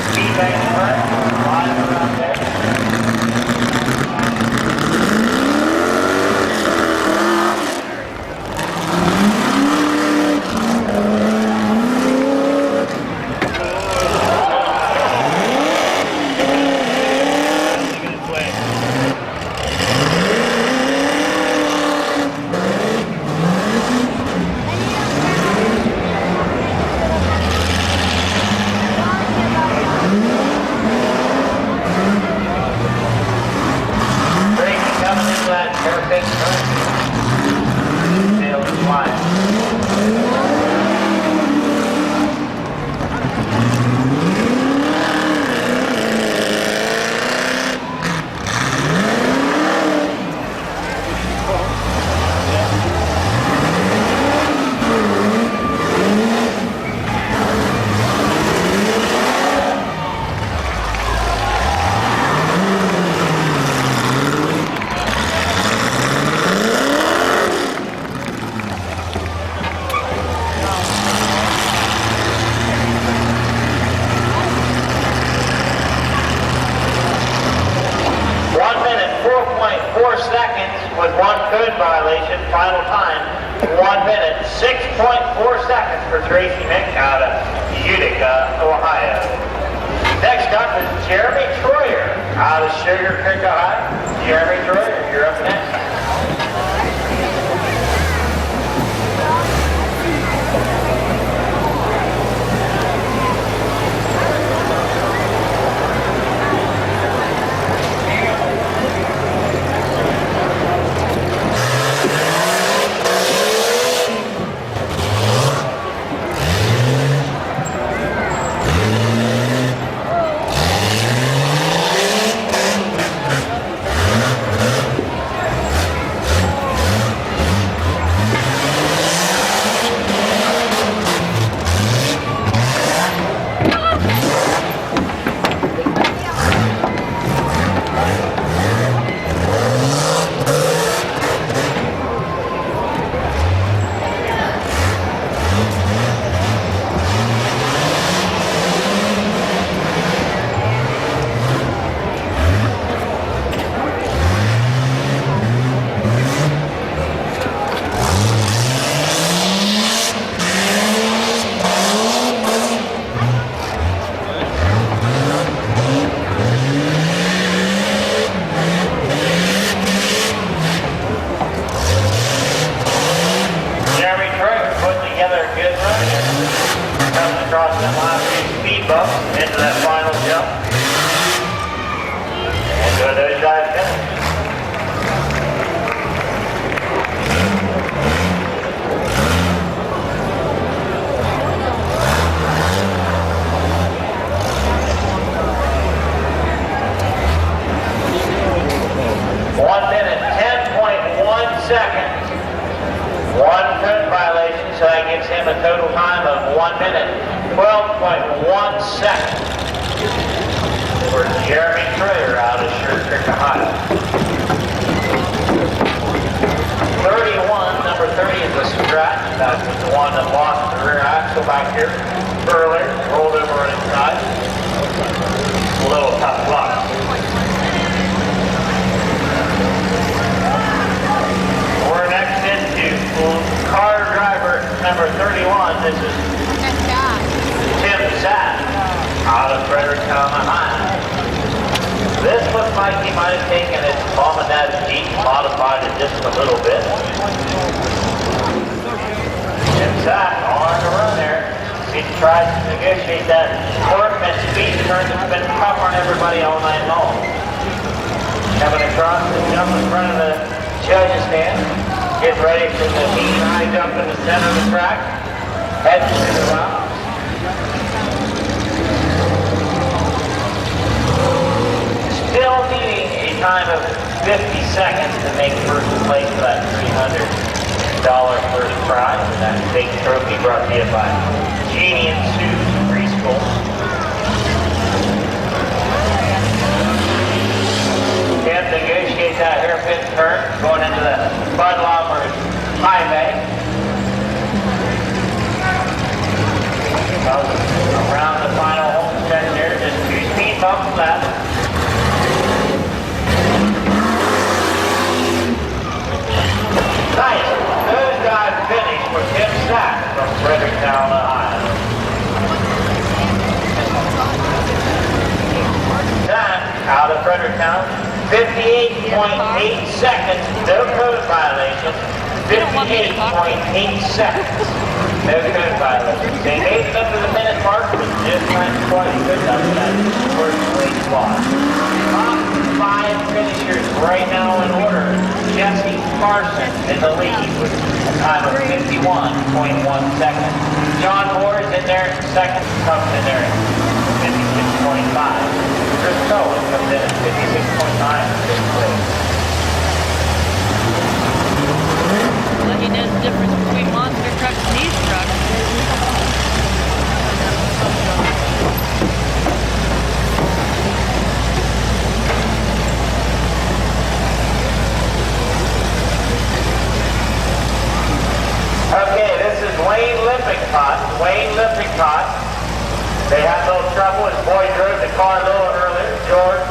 Speed bank first, line around there. Perfect turn. Sail is flying. 4 seconds with 1 code violation. Final time, 1 minute, 6.4 seconds for Tracy Mick out of Utica, Ohio. Next up is Jeremy Troyer out of Sugar Creek, Ohio. Jeremy Troyer, you're up next. across that last few speed bumps into that final jump. And so those guys finish. Seconds. One code violation, so that gives him a total time of 1 minute, 12.1 seconds for Jeremy Trader out of Sugar Creek, Ohio. 31, number 30 is a scratch. That's the one that lost the rear axle back here earlier, rolled over on its side. A little tough luck. Car driver number 31, this is Tim Satt out of Fredericktown, Ohio. This looks like he might have taken his mom and dad's Jeep, modified it just a little bit. Tim Satt on the run there. He tried to negotiate that torque and speed turn that's been tough on everybody all night long. Coming across the jump in front of the judges stand. Get ready for the heat high jump in the center of the track. Head to the round. Still needing a time of 50 seconds to make first place for that $300 first prize. And that big trophy brought to you by Jeannie and Sue's Preschool. Can't negotiate that hairpin turn going into the Bud Lombard Highway. Around the final home stretch here, just 2 speed bumps left. Nice. Those guys finished for Tim Satt from Fredericktown, Ohio. Satt out of Fredericktown. 58.8 seconds, no code violation. 58.8 seconds, no code violation. They made it up to the minute mark, but just not quite good enough for that first place spot. Top 5 finishers right now in order. Jesse Carson in the lead with a time of 51.1 seconds. John Moore is in there second, comes in there at 56.5. Chris Cohen comes in at 56.9 in fifth place. Well, he knows the difference between monster trucks and these trucks. Okay, this is Wayne Lippincott. Wayne Lippincott. They had a little trouble. His boy drove the car a little earlier, George.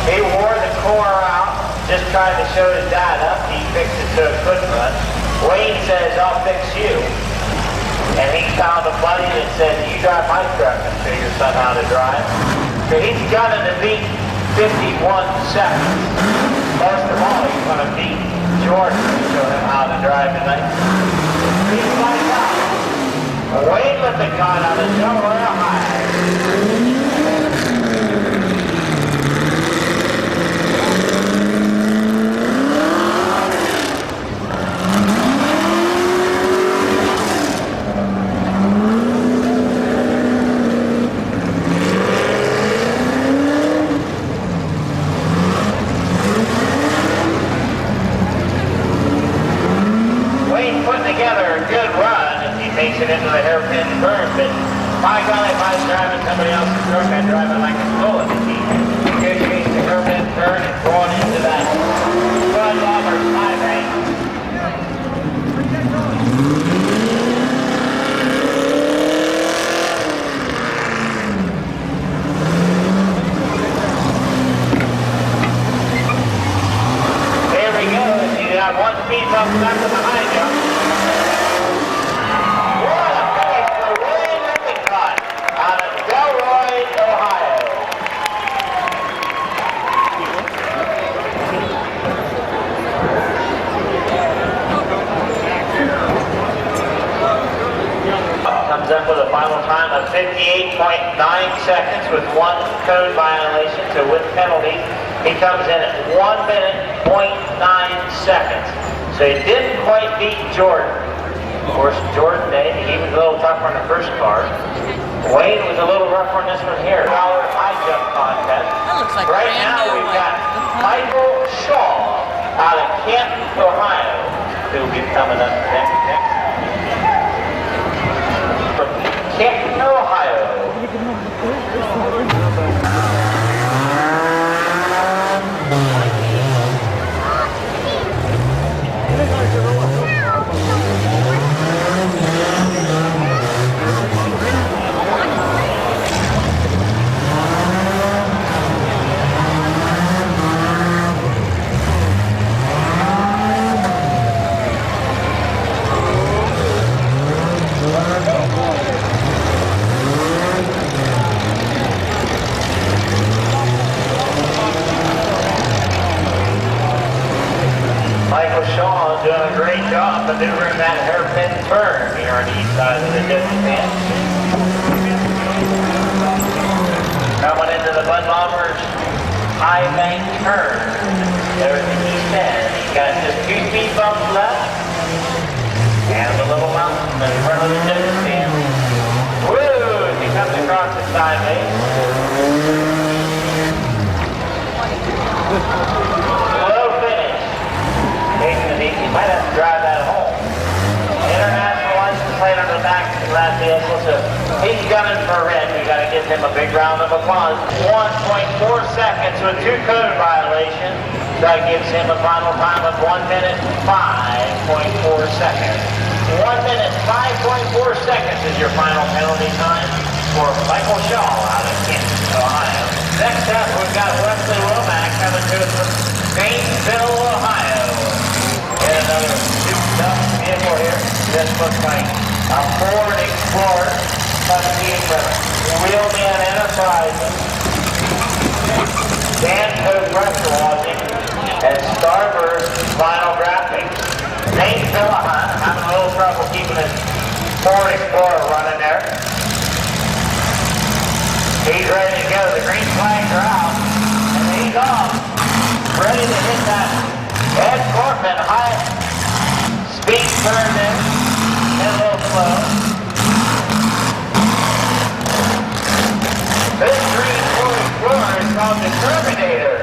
He wore the core out, just trying to show his dad up. He fixed it so it couldn't run. Wayne says, I'll fix you. And he found a buddy that says, you drive my truck and show your son how to drive. So he's gunning to beat 51 seconds. Most of all, he's going to beat George to show him how to drive tonight. He's like that. Wayne Lippincott out of Delaware, Ohio. Wayne putting together a good run. Makes it into the hairpin turn, but my golly, if I was driving somebody else's truck, I'd drive it like a bullet. He negotiates the hairpin turn and going into that Bud Lombard Highway. There we go. You got one speed bump left in the high jump. comes up with a final time of 58.9 seconds with one code violation. So with penalties, he comes in at 1 minute, 0.9 seconds. So he didn't quite beat Jordan. Of course, Jordan, he was a little tougher on the first car. Wayne was a little rougher on this one here. Our high jump contest. That looks like Right brand now new we've one. got Michael Shaw out of Canton, Ohio, who will be coming up next. From Canton, Ohio. Michael Shaw is doing a great job maneuvering that hairpin turn here on the east side of the distance. Coming into the Bud Bombers high bank turn. There's the east end. He's got just 2 speed bumps left. And the little mountain in front of the distance. Woo! He comes across the sideways. Slow finish. Taking it easy. Might have to drive that home. International license plate on the back of that vehicle, so he's gunning for a red. We got to give him a big round of applause. 1.4 seconds with 2 code violations. That gives him a final time of 1 minute 5.4 seconds. 1 minute 5.4 seconds is your final penalty time for Michael Shaw out of Canton, Ohio. Next up, we've got Wesley Womack coming to us from Gainesville, Ohio. And another souped-up vehicle here. This looks like a Ford Explorer, coming from Wheelman Enterprises. Dan Code Pressure Washing and Starburst Vinyl Graphics. Gainesville, Ohio, having a little trouble keeping his Ford Explorer running there. He's ready to go. The green flags are out. And he's off. Ready to hit that Ed Corpman high speed turn in. And a little slow. This green Ford Explorer is called the Terminator.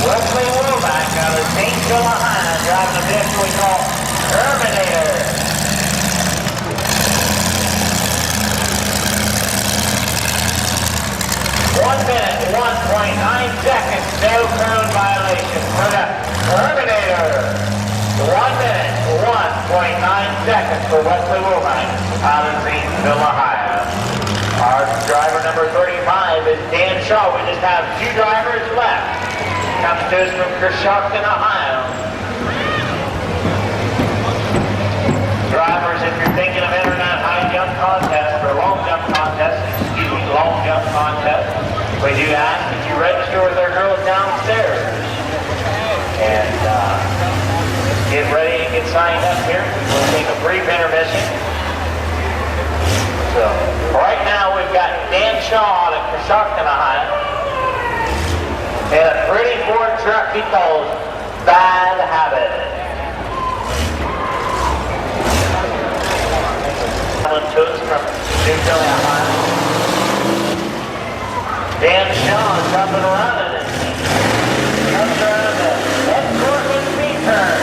Wesley Womack out of Gainesville, Ohio, driving a vehicle we call Terminator. One minute, 1.9 seconds, no code violation for the Terminator. 1 minute, 1.9 seconds for Wesley Womack out of Gainesville, Ohio. Our driver number 35 is Dan Shaw. We just have 2 drivers left. Comes to us from Coshocton, Ohio. Drivers, if you're thinking of entering that high jump contest or long jump contest, we do ask that you register with our girls downstairs. And get ready to get signed up here. We'll take a brief intermission. So, right now we've got Dan Shaw out of Coshocton, Ohio. And a pretty Ford truck he calls Bad Habit. Coming to us from New Philly, Ohio. Dan Shaw jumping around in it. Comes around the Ed Corpman speed turn.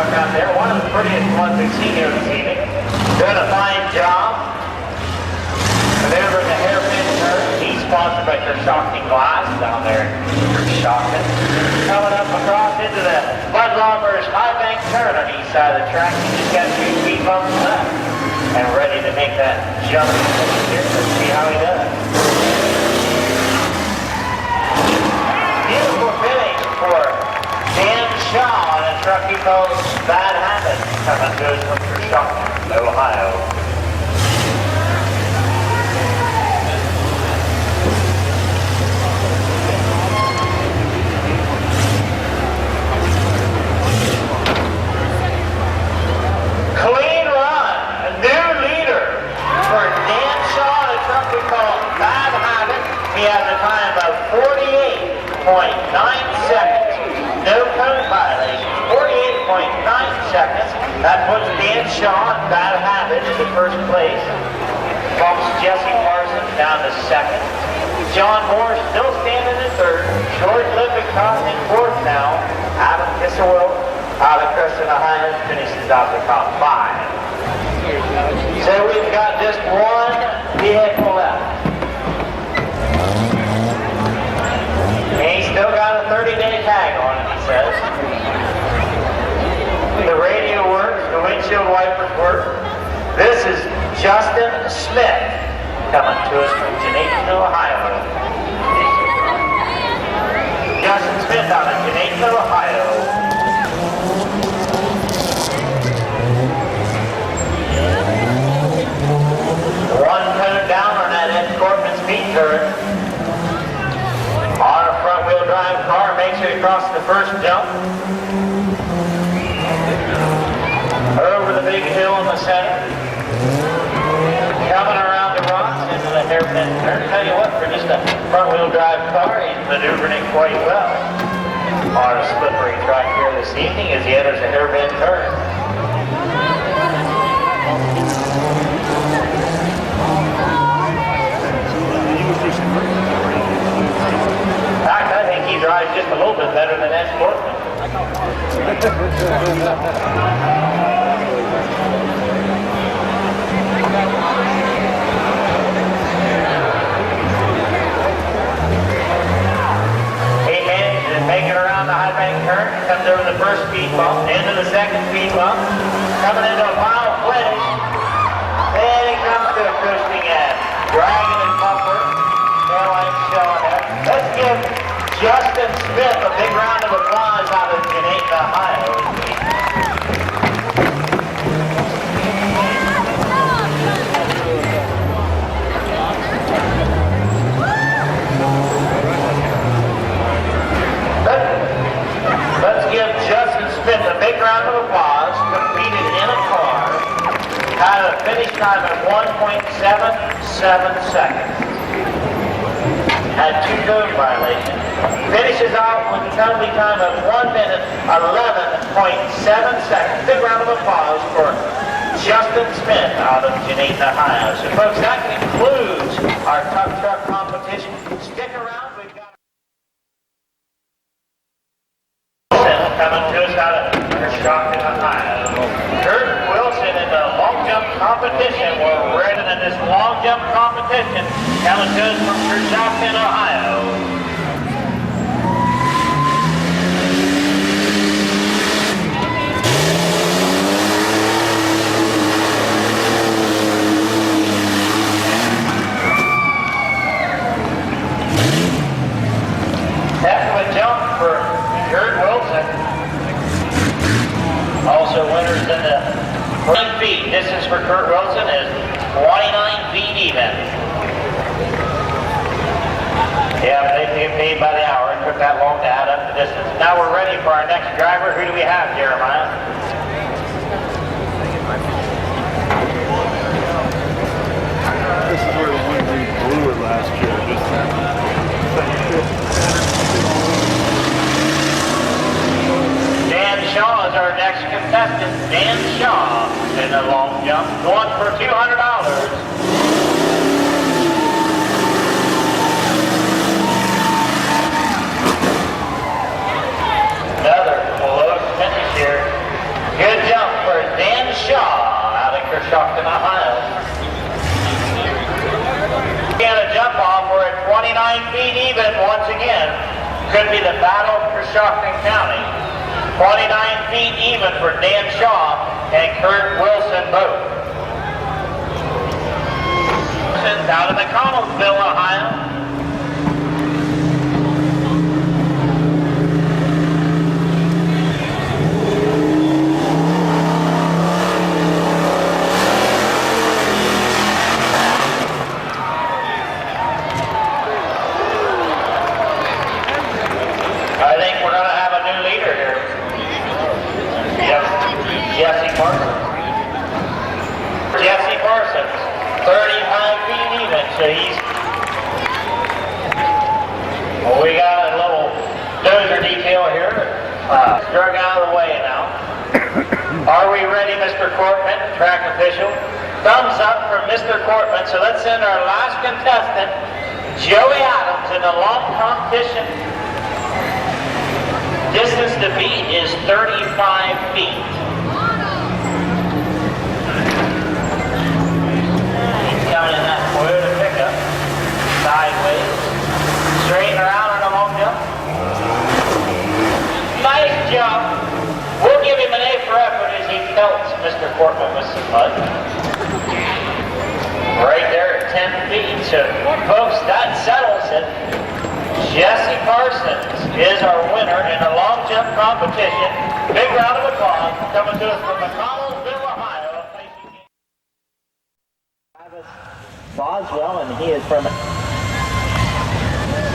truck out there. One of the prettiest ones we've seen here this evening. Doing a fine job. Delivering the hairpin turn. He's sponsored by Shocking Glass down there. Shocking. Coming up across into the Mudlobbers High Bank turn on the east side of the track. He just got 2 speed bumps left. And ready to make that jump here. Let's see how he does. Beautiful finish for Dan Shaw on a truck he calls Bad Habit. Coming to us from Shocking, Ohio. Clean run, a new leader for Dan Shaw on a truck we call Bad Habit. He has a time of 48.9 seconds. No code violation. 48.9 seconds. That puts Dan Shaw and Bad Habit in the first place. Bumps Jesse Parsons down to second. John Moore still standing in third. George Lippincott in fourth now. Adam Kissel out of Creston, Ohio, finishes out the top 5. So we've got just one vehicle left. He's still got a 30-day tag on it, he says. The radio works, the windshield wipers work. This is Justin Smith coming to us from Janathan, Ohio. Justin Smith out of Janathan, Ohio. One cone down on that Escortman speed turret. On a front-wheel drive car, makes it across the first jump. Over the big hill in the center. Coming around the rocks into the hairpin turn. Tell you what, for just a front-wheel drive car, he's maneuvering it quite well. On a slippery track here this evening as he enters the hairpin turn. I think he drives just a little bit better than that Sportsman. He manages to make it around the high bank turn, comes over the first speed bump, into the second speed bump, coming into a mile finish. Then he comes to a cushioning end, dragging his bumper. Let's give Justin Smith a big round of applause out of Janathan, Ohio. Let's give Justin Smith a big round of applause. Competed in a car. Had a finish time of 1.77 seconds. Had 2 code violations. Finishes out with a penalty time of 1 minute, 11.7 seconds. Big round of applause for Justin Smith out of Janathan, Ohio. So folks, that concludes our tough truck competition. Stick around, we've got coming to us out of Shocking, Ohio. Kurt Wilson in the long jump competition. We're ready in this long jump competition. Coming to us from Shocking, Ohio. Heck of a jump for Kurt Wilson. Also winners in the 20 feet. Distance for Kurt Wilson is 29 feet even. Yeah, but they get paid by the hour. It took that long to add up the distance. Now we're ready for our next driver. Who do we have, Jeremiah? This is where the one we blew it last year. Dan Shaw is our next contestant. Dan Shaw in the long jump, going for $200. Another close finish here. feet even once again. Could be the battle for Shockton County. 29 feet even for Dan Shaw and Kurt Wilson both. Out of McConnellsville, Ohio. I think we're going to have a new leader here. Yes, Jesse Parsons. Jesse Parsons, 35 feet even, so we got a little dozer detail here. Drug out of the way now. Are we ready, Mr. Cortman, track official? Thumbs up from Mr. Cortman, so let's send our last contestant, Joey Adams, in the long competition. Distance to beat is 35 feet. He's coming in that Toyota pickup, sideways, straighten around on a long jump. Nice jump. We'll give him an A for effort as he pelts Mr. Cortman with some mud. Right there at 10 feet. So, folks, that settles it. Jesse Parsons is our winner in the long jump competition. Big round of applause coming to us from McConnellsville, Ohio. Travis Boswell, and he is from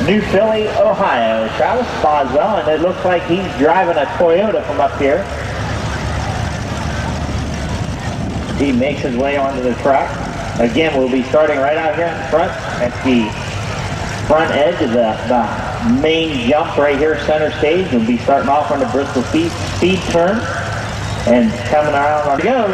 New Philly, Ohio. Travis Boswell, and it looks like he's driving a Toyota from up here. He makes his way onto the track. Again, we'll be starting right out here in front at the front edge of the main jump right here, center stage. We'll be starting off on the Bristol speed turn and coming around on the go.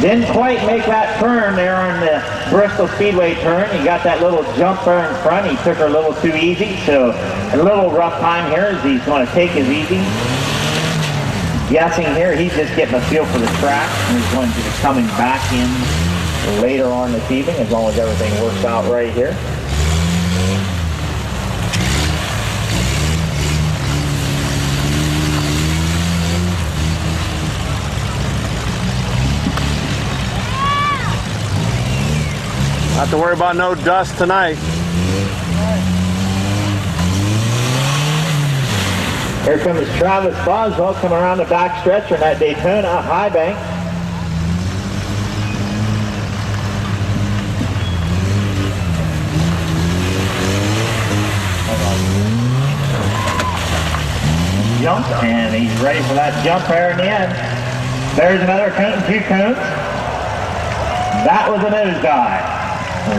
Didn't quite make that turn there on the Bristol Speedway turn. He got that little jump there in front. He took her a little too easy, so a little rough time here as he's going to take his easy. Guessing here, he's just getting a feel for the track, and he's going to be coming back in later on this evening as long as everything works out right here. Not have to worry about no dust tonight. Here comes Travis Boswell coming around the back stretch on that Daytona high bank. Jump, and he's ready for that jump there in the end. There's another cone and 2 cones. That was a nose dive.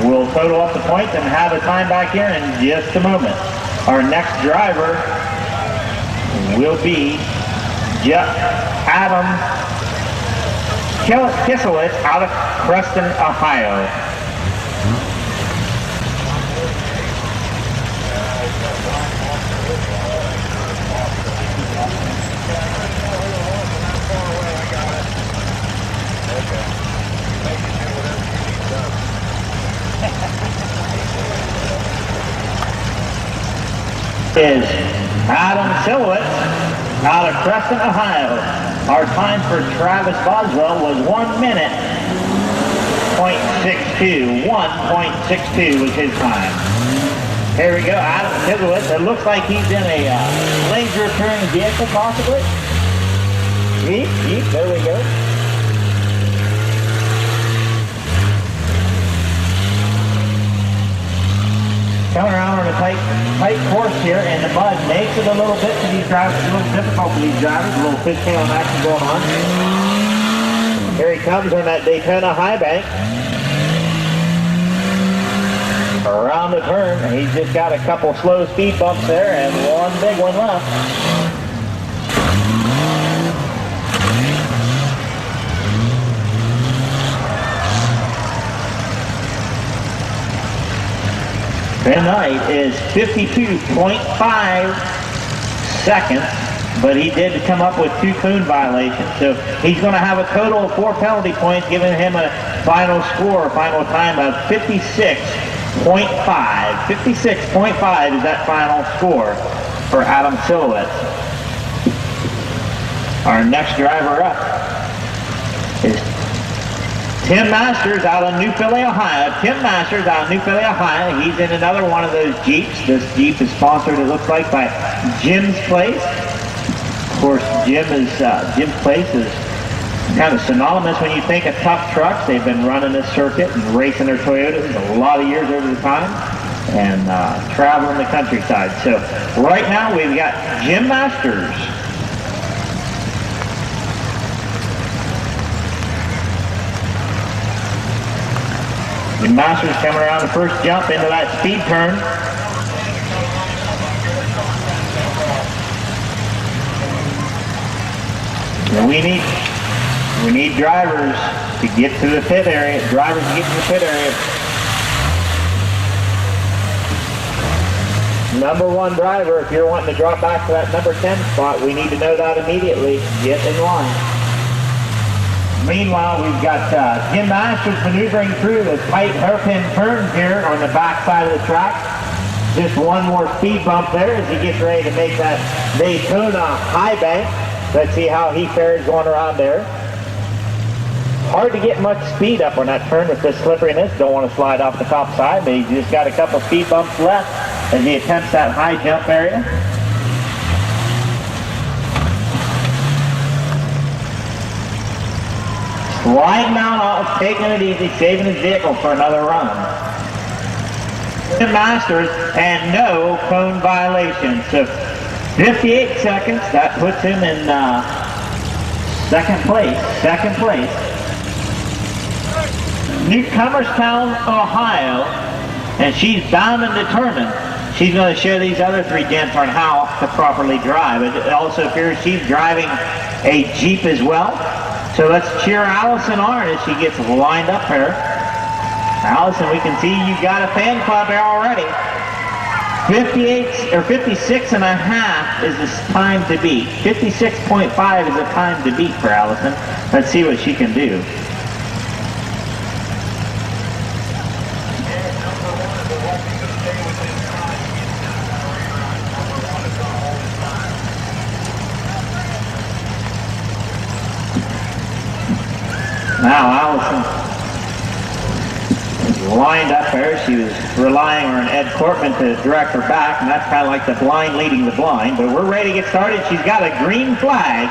We'll total up the points and have a time back here in just a moment. Our next driver will be Adam Kiselowitz out of Preston, Ohio. Is Adam Kiselowitz out of Preston, Ohio. Our time for Travis Boswell was 1 minute, .62. 1.62 was his time. Here we go, Adam Kiselowitz. It looks like he's in a laser turning vehicle, possibly. Yeep, there we go. Coming around on a tight course here, and the mud makes it a little bit for these drivers, a little difficult for these drivers, a little fishtail action going on. Here he comes on that Daytona high bank. Around the turn, and he's just got a couple slow speed bumps there, and one big one left. Tonight is 52.5 seconds but he did come up with 2 cone violations, so he's going to have a total of 4 penalty points, giving him a final score, final time of 56.5. 56.5 is that final score for Adam Silhouette. Our next driver up is Tim Masters out of New Philly, Ohio. Tim Masters out of New Philly, Ohio. He's in another one of those Jeeps. This Jeep is sponsored, it looks like, by Jim's Place. Of course, Jim's Place is kind of synonymous when you think of tough trucks. They've been running this circuit and racing their Toyotas a lot of years over the time and traveling the countryside. So right now we've got Jim Masters. Jim Masters coming around the first jump into that speed turn. And we need drivers to get to the pit area. Drivers to get to the pit area. Number 1 driver, if you're wanting to drop back to that number 10 spot, we need to know that immediately. Get in line. Meanwhile, we've got Jim Masters maneuvering through the tight hairpin turns here on the back side of the track. Just one more speed bump there as he gets ready to make that Daytona high bank. Let's see how he fares going around there. Hard to get much speed up on that turn with this slipperiness. Don't want to slide off the top side, but he's just got a couple speed bumps left as he attempts that high jump area. Sliding down off, taking it easy, saving his vehicle for another run. Jim Masters, and no cone violation. So 58 seconds, that puts him in second place. Newcomerstown, Ohio, and she's bound and determined. She's going to show these other 3 gents on how to properly drive. It also appears she's driving a Jeep as well. So let's cheer Allison on as she gets lined up here. Allison, we can see you got a fan club here already. 58 or 56 and a half is the time to beat. 56.5 is the time to beat for Allison. Let's see what she can do. Now Allison is lined up there. She was relying on Ed Cortman to direct her back, and that's kind of like the blind leading the blind. But we're ready to get started. She's got a green flag.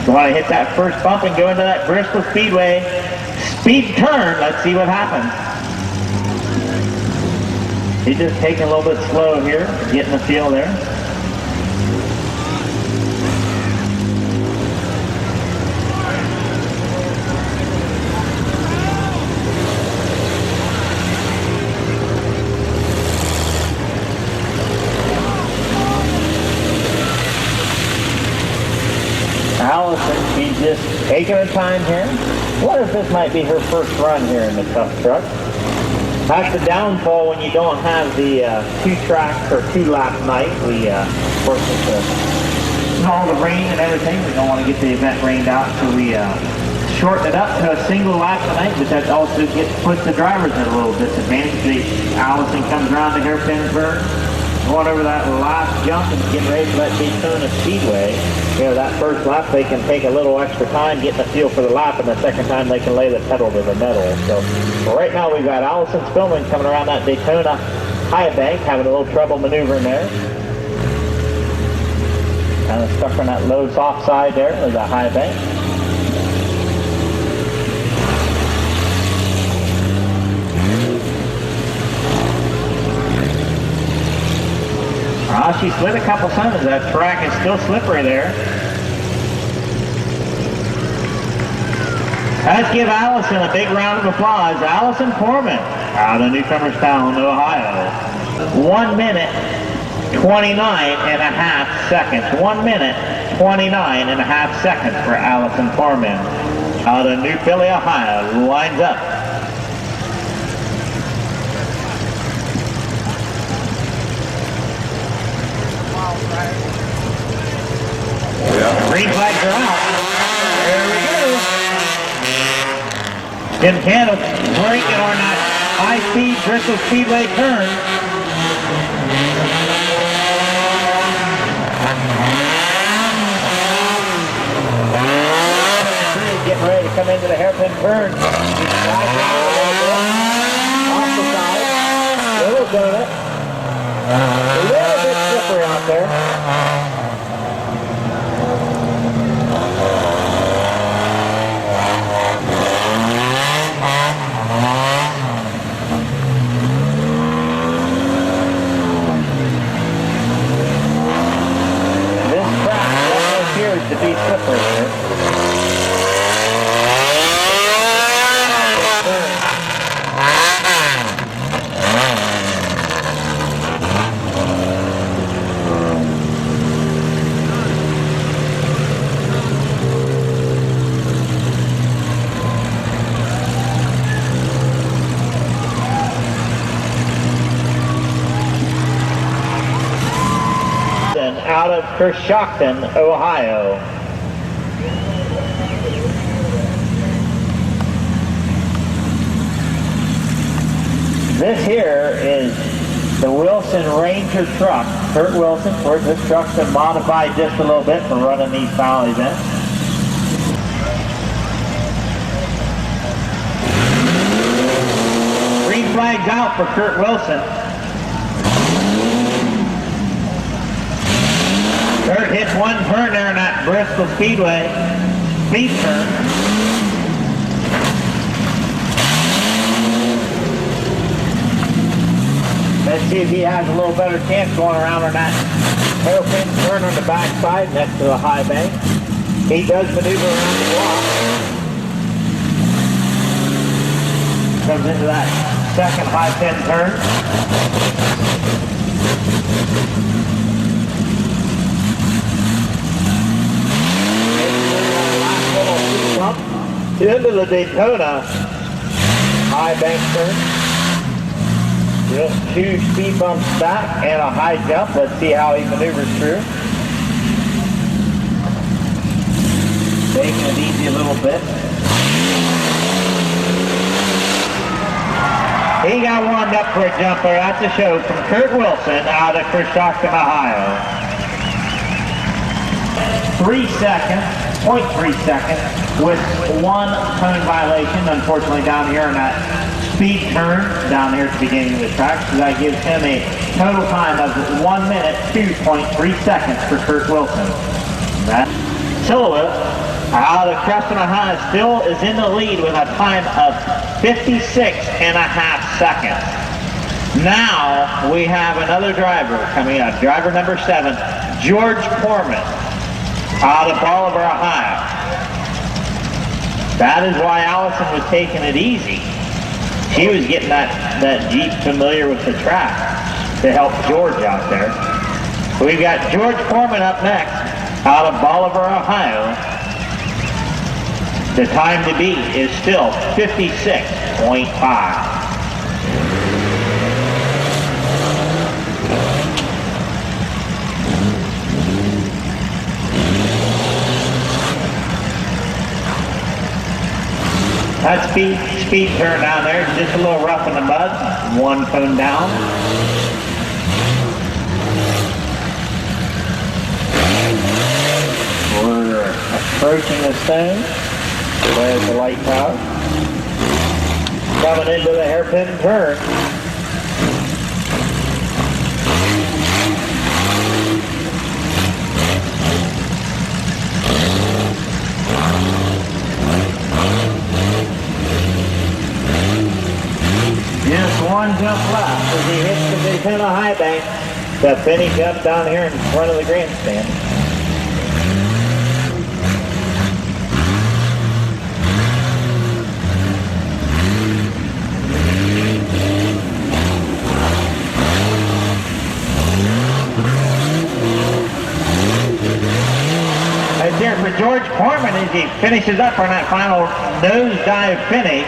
So want to hit that first bump and go into that Bristol Speedway speed turn. Let's see what happens. She's just taking a little bit slow here, getting the feel there. Allison, she's just taking her time here. What if this might be her first run here in the tough truck? That's the downfall when you don't have the 2-track or 2-lap night. We, of course, with all the rain and everything, we don't want to get the event rained out, so we shorten it up to a single lap tonight, but that also puts the drivers at a little disadvantage. Allison comes around the hairpin turn, going over that last jump and getting ready for that Daytona Speedway. You know, that first lap they can take a little extra time getting a feel for the lap, and the second time they can lay the pedal to the metal. So right now we've got Allison Spillman coming around that Daytona high bank, having a little trouble maneuvering there. Kind of stuck on that low soft side there of the high bank. She slid a couple times. That track is still slippery there. Let's give Allison a big round of applause. Allison Foreman out of Newcomerstown, Ohio. 1 minute, 29 and a half seconds. 1 minute, 29 and a half seconds for Allison Foreman out of New Philly, Ohio. Lines up. Tim Candle braking on that high-speed Bristol Speedway turn. Getting ready to come into the hairpin turn. He's sliding a little bit. Off the side. Little donut. A little bit slippery out there. This track definitely appears to be slippery here. Out of Coshocton, Ohio. This here is the Wilson Ranger truck. Kurt Wilson, of course, this truck's been modified just a little bit for running these style events. Green flags out for Kurt Wilson. Kurt hits one turn there in that Bristol Speedway speed turn. Let's see if he has a little better chance going around on that hairpin turn on the backside next to the high bank. He does maneuver around the block. Comes into that second high pin turn. Into the Daytona high bank turn. Just 2 speed bumps back and a high jump. Let's see how he maneuvers through. Taking it easy a little bit. He got warmed up for a jump there at the show from Kurt Wilson out of Coshocton, Ohio. 3 seconds, 0.3 seconds with 1 cone violation, unfortunately down here in that speed turn down here at the beginning of the track. So that gives him a total time of 1 minute, 2.3 seconds for Kurt Wilson. That Silva out of Creston, Ohio still is in the lead with a time of 56.5 seconds. Now we have another driver coming up, driver number 7, George Corman out of Bolivar, Ohio. That is why Allison was taking it easy. She was getting that Jeep familiar with the track to help George out there. We've got George Corman up next out of Bolivar, Ohio. The time to beat is still 56.5. That speed turn down there, just a little rough in the mud. 1 cone down. We're approaching the stone. There's the light tower. Coming into the hairpin turn. Just 1 jump left as he hits the Daytona high bank to finish up down here in front of the grandstand. Right there for George Corman as he finishes up on that final nosedive finish.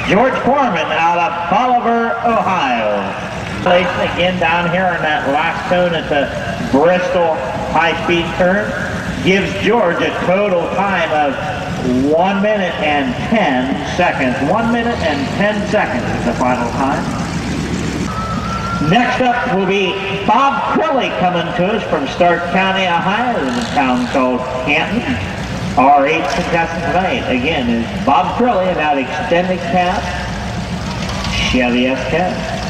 George Corman out of Bolivar, Ohio. Again down here on that last cone at the Bristol high-speed turn gives George a total time of 1 minute and 10 seconds. 1 minute and 10 seconds is the final time. Next up will be Bob Crilly coming to us from Stark County, Ohio, in a town called Canton. Our 8th contestant tonight, again, is Bob Crilly in that extended cab Chevy S10.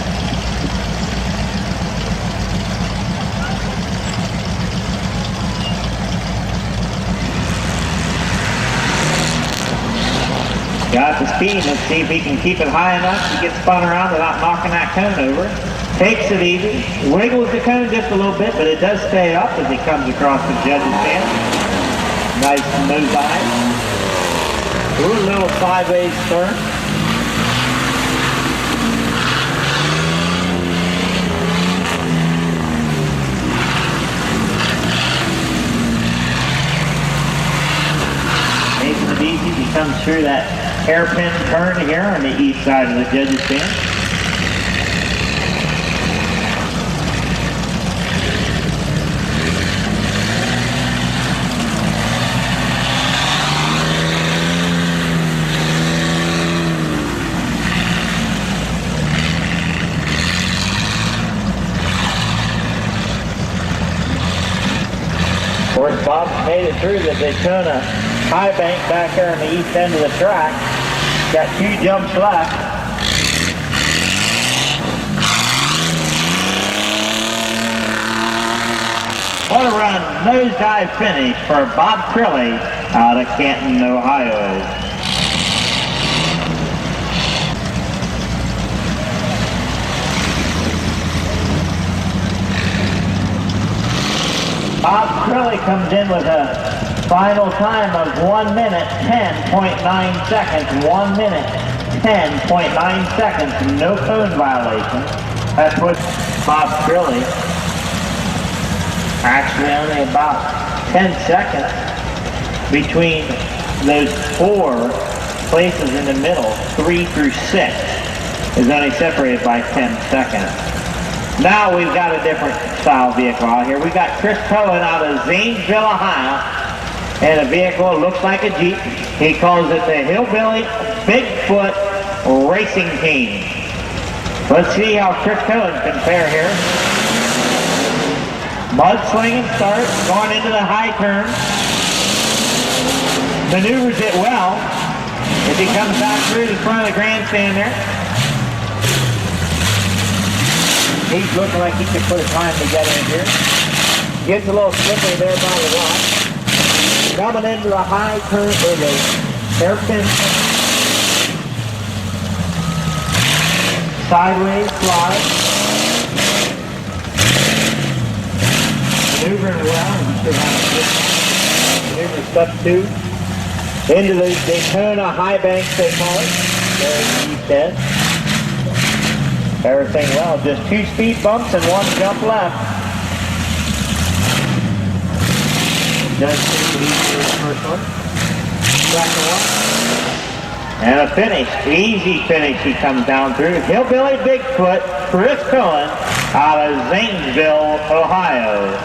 Got the speed. Let's see if he can keep it high enough to get spun around without knocking that cone over. Takes it easy. Wiggles the cone just a little bit, but it does stay up as he comes across the judge's stand. Nice move by. Ooh, a little sideways turn. Making it easy. He comes through that hairpin turn here on the east side of the judge's stand. Of course, Bob's made it through the Daytona high bank back there on the east end of the track. Got 2 jumps left. What a run, nosedive finish for Bob Crilly out of Canton, Ohio. Bob Crilly comes in with a final time of 1 minute 10.9 seconds. 1 minute 10.9 seconds. No cone violation. That puts Bob Crilly actually only about 10 seconds between those 4 places in the middle. 3 through 6 is only separated by 10 seconds. Now we've got a different style vehicle out here. We've got Chris Cohen out of Zanesville, Ohio. And a vehicle looks like a Jeep. He calls it the Hillbilly Bigfoot Racing Team. Let's see how Chris Cohen can fare here. Mudslinging start, going into the high turn. Maneuvers it well as he comes back through the front of the grandstand there. He's looking like he could put a time together in here. Gets a little slippery there by the rock. Coming into the high turn with a hairpin sideways slide. Maneuvering well. He should have a good time. Maneuver step 2. Into the Daytona high bank, they call it. There he said. Everything well. Just 2 speed bumps and 1 jump left. Does seem to be the first one. Second one. And a finish. Easy finish he comes down through. Hillbilly Bigfoot, Chris Cohen, out of Zanesville, Ohio.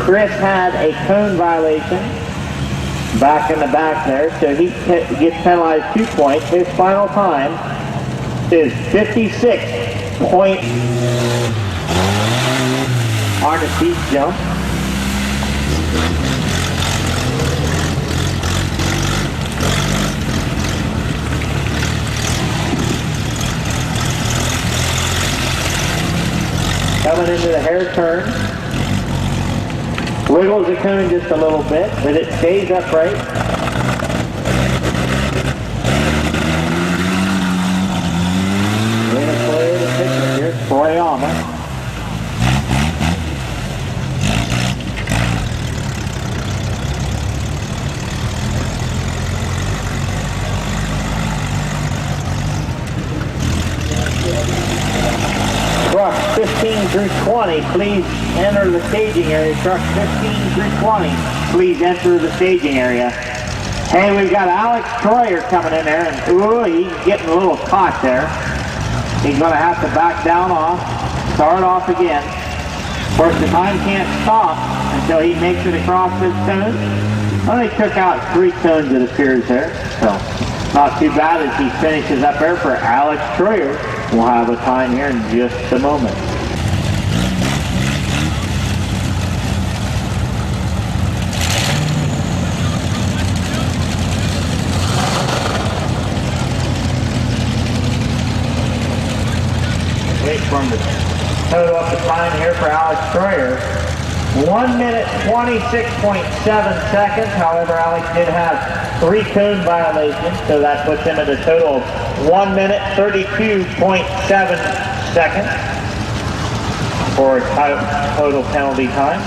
Chris had a cone violation back in the back there, so he gets penalized 2 points. His final time is 56 point on the seat jump. Coming into the hair turn. Wiggles the cone just a little bit, but it stays upright. We're going to play the picture here. Sprayama. Trucks 15 through 20, please enter the staging area. Trucks 15 through 20, please enter the staging area. Hey, we've got Alex Troyer coming in there, and ooh, he's getting a little caught there. He's going to have to back down off, start off again. Of course, the time can't stop until he makes it across this cone. Well, they took out 3 cones, it appears there. So, not too bad as he finishes up there for Alex Troyer. We'll have a time here in just a moment. Wait for him to total up the time here for Alex Troyer. 1 minute 26.7 seconds. However, Alex did have 3 cone violations, so that puts him at a total of 1 minute 32.7 seconds for total penalty time.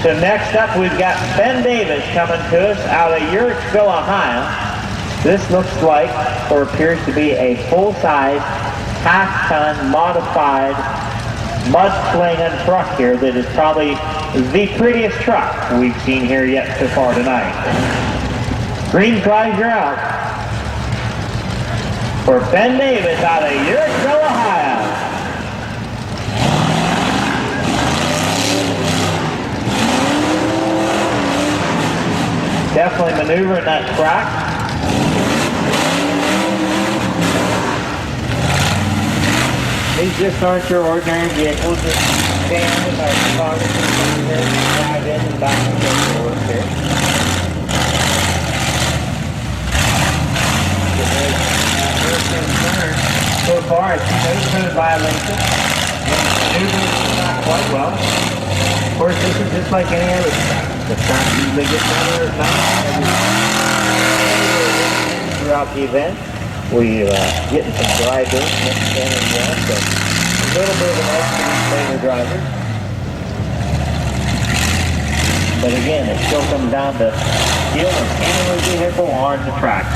So next up, we've got Ben Davis coming to us out of Yorksville, Ohio. This looks like, or appears to be, a full-size, half-ton, modified mudslinging truck here that is probably the prettiest truck we've seen here yet so far tonight. Green flags are out for Ben Davis out of Yorksville, Ohio. Definitely maneuvering that track. These just aren't your ordinary vehicles that stand with our photographers here, drive in and back and forth here. So far, I see no code violations. Maneuvering not quite well. Of course, this is just like any other track. The track usually gets better at night. Throughout the event. We getting some dry dirt mixed in as well, so a little bit of an edge for these later drivers. But again, it still comes down to skill of handling the vehicle on the track.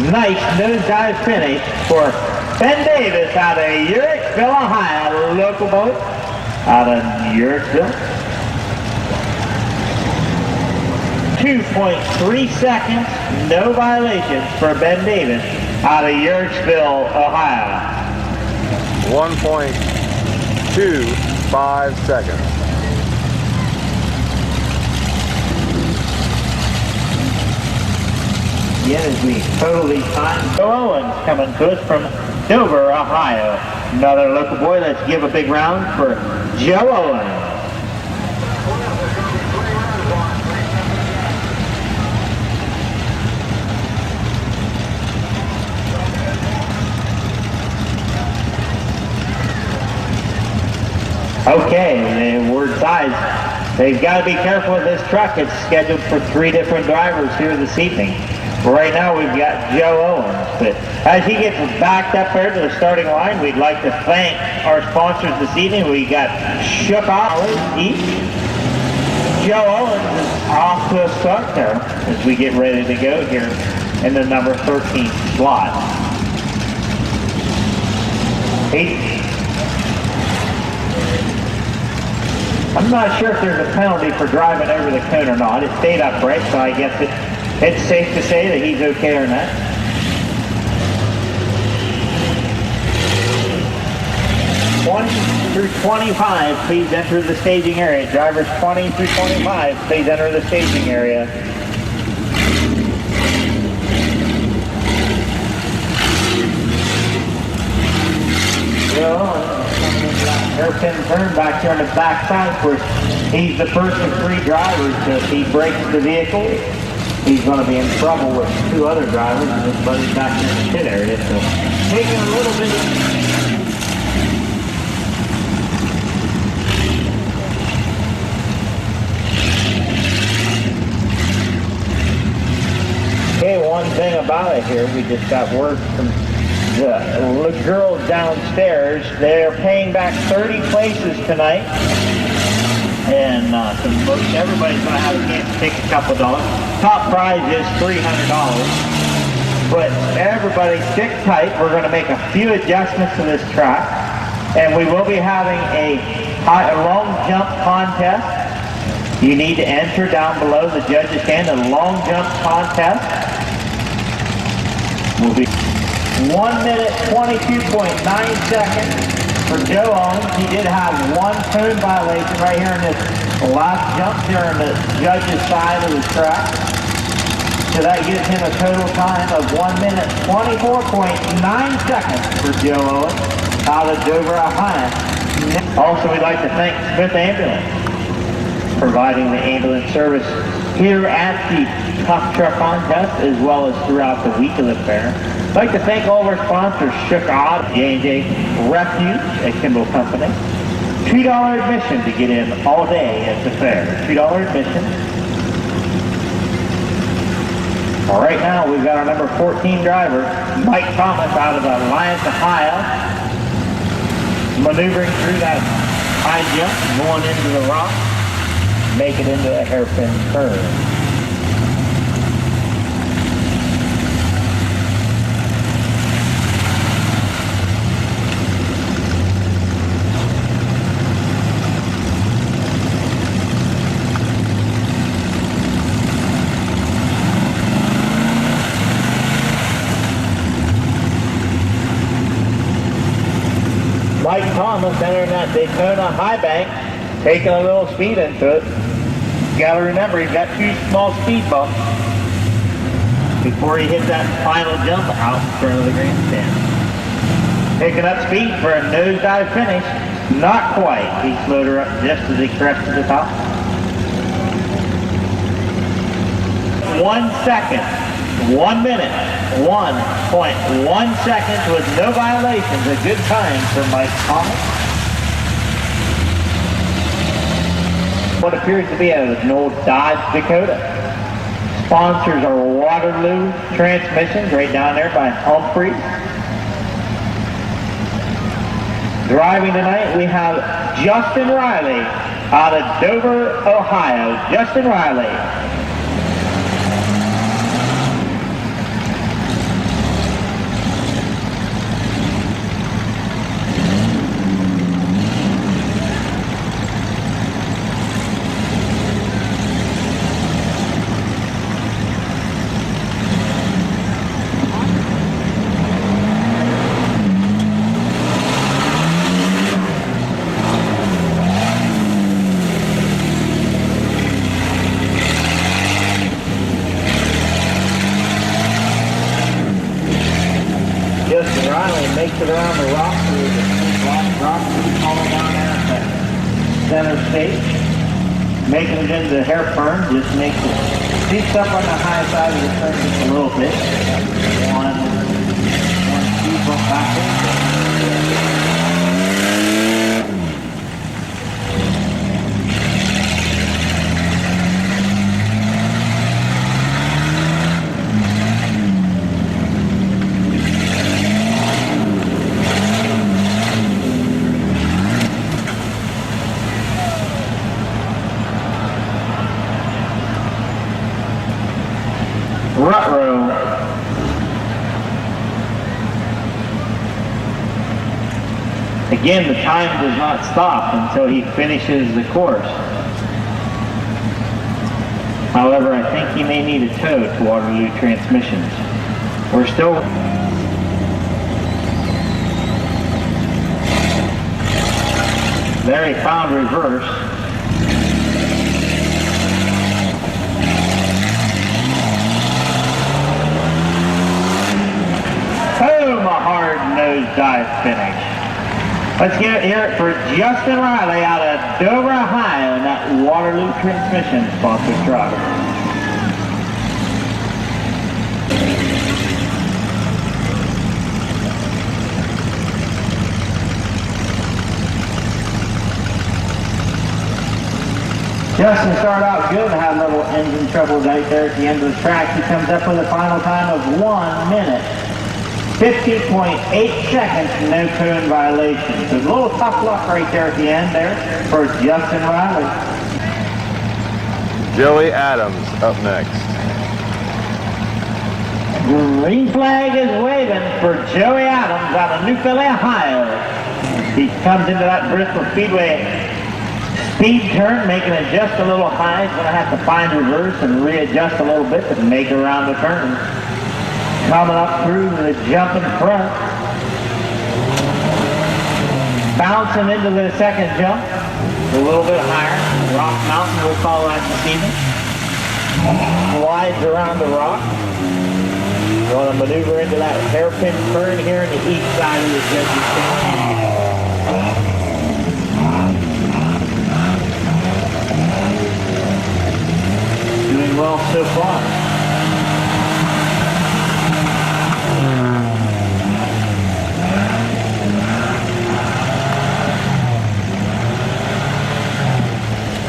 Nice nosedive finish for Ben Davis out of Yorksville, Ohio, local boat. Out of Yorksville. 2.3 seconds, no violations for Ben Davis out of Yorksville, Ohio. 1.25 seconds. Again, as we totally time, Joe Owens coming to us from Dover, Ohio. Another local boy. Let's give a big round for Joe Owens. Okay, and word size. They've got to be careful with this truck. It's scheduled for 3 different drivers here this evening. Right now we've got Joe Owens, but as he gets backed up there to the starting line, we'd like to thank our sponsors this evening. We got Shook Olive each. Joe Owens is off to a start there as we get ready to go here in the number 13 slot. I'm not sure if there's a penalty for driving over the cone or not. It stayed upright, so I guess it's safe to say that he's okay or not. Through 25, please enter the staging area. Drivers 20 through 25, please enter the staging area. Hairpin turn back here on the back side. Of course, he's the first of 3 drivers, so if he breaks the vehicle, he's going to be in trouble with 2 other drivers, and his buddy's back in the pit area. So, taking a little bit of... Okay, one thing about it here, we just got word from the girls downstairs. They're paying back 30 places tonight, and everybody's going to have a chance to take a couple dollars. Top prize is $300, but everybody stick tight. We're going to make a few adjustments to this track, and we will be having a long jump contest. You need to enter down below the judges' stand. A long jump contest will be... 1 minute 22.9 seconds for Joe Owens. He did have one cone violation right here in this last jump here on the judge's side of the track. So that gives him a total time of 1 minute 24.9 seconds for Joe Owens out of Dover, Ohio. Also, we'd like to thank Smith Ambulance, providing the ambulance service here at the Tough Truck Contest as well as throughout the week of the fair. I'd like to thank all of our sponsors, Tuscarawas, J&J Refuge at Kimball Company. $2 admission to get in all day at the fair. $2 admission. Well, right now we've got our number 14 driver, Mike Thomas, out of Alliance, Ohio, maneuvering through that high jump, going into the rock, make it into a hairpin curve. Mike Thomas entering that Daytona high bank, taking a little speed into it. You gotta remember, he's got two small speed bumps before he hits that final jump out in front of the grandstand. Picking up speed for a nosedive finish. Not quite. He slowed her up just as he crested the top. 1 second. 1 minute. 1.1 seconds with no violations. A good time for Mike Thomas. What appears to be an old Dodge Dakota. Sponsors are Waterloo Transmissions right down there by Humphrey. Driving tonight we have Justin Riley out of Dover, Ohio. Justin Riley. Justin Riley makes it around the rock through the black rock all down there at the center stage. Making it into the hairpin, just makes it seats up on the high side of the turn just a little bit. One speed bump backwards. Rut-row. Again, the time does not stop until he finishes the course. However, I think he may need a tow to Waterloo Transmissions. We're still... There he found reverse. Boom, a hard nosedive finish. Let's hear it for Justin Riley out of Dover, Ohio, in that Waterloo Transmission sponsored truck. Justin started out good and had a little engine trouble right there at the end of the track. He comes up with a final time of 1 minute. 50.8 seconds, no cone violation. So a little tough luck right there at the end there for Justin Riley. Joey Adams up next. Green flag is waving for Joey Adams out of New Philly, Ohio. He comes into that Bristol Speedway speed turn, making it just a little high. He's going to have to find reverse and readjust a little bit to make it around the turn. Coming up through the jump in front. Bouncing into the second jump. A little bit higher. Rock Mountain, we'll call that this evening. Slides around the rock. Going to maneuver into that hairpin turn here on the east side of the judges' stand. Doing well so far.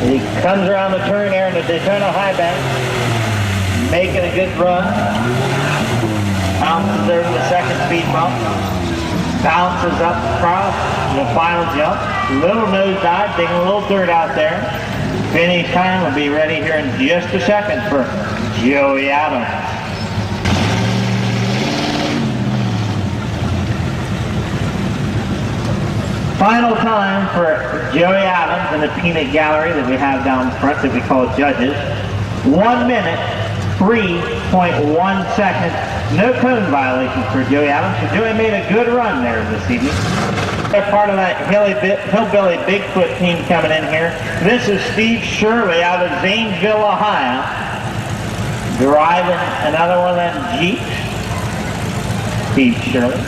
He comes around the turn here in the Daytona High Bank, making a good run. Bounces over the second speed bump. Bounces up across the final jump. Little nosedive, taking a little dirt out there. Finish time will be ready here in just a second for Joey Adams. Final time for Joey Adams in the peanut gallery that we have down front that we call judges. 1 minute, 3.1 seconds. No cone violation for Joey Adams. So Joey made a good run there this evening. They're part of that hillbilly Bigfoot team coming in here. This is Steve Shirley out of Zanesville, Ohio. Driving another one of them Jeeps. Steve Shirley.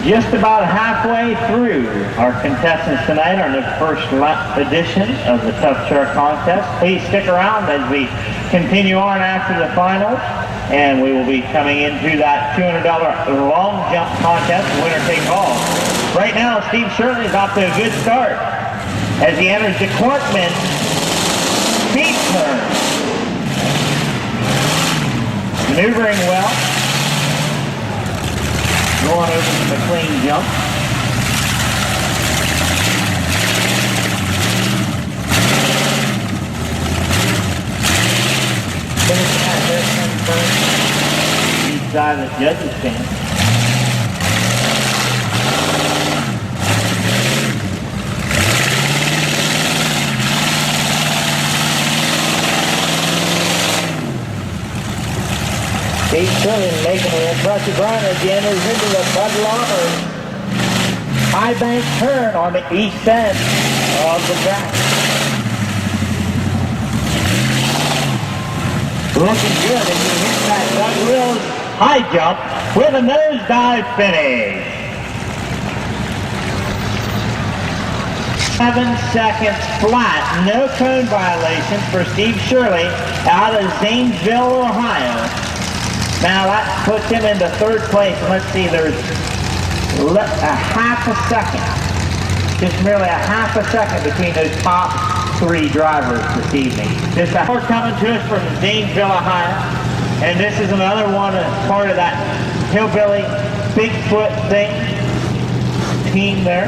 Just about halfway through our contestants tonight on the first edition of the Tough Truck Contest. Please stick around as we continue on after the finals, and we will be coming into that $200 long jump contest, winner take all. Right now, Steve Shirley is off to a good start as he enters the Corkman speed turn. Maneuvering well. Going over to the clean jump. Finishing that hairpin turn each side of the judges' stand. Steve Shirley making an impressive run as he enters into the Bud Lommers high bank turn on the east end of the track. Looking good as he hits that Doug Wills high jump with a nosedive finish. 7 seconds flat, no cone violation for Steve Shirley out of Zanesville, Ohio. Now that puts him into third place. And let's see, there's a half a second, just merely a half a second between those top three drivers this evening. This is coming to us from Zanesville, Ohio. And this is another one part of that hillbilly Bigfoot thing team there.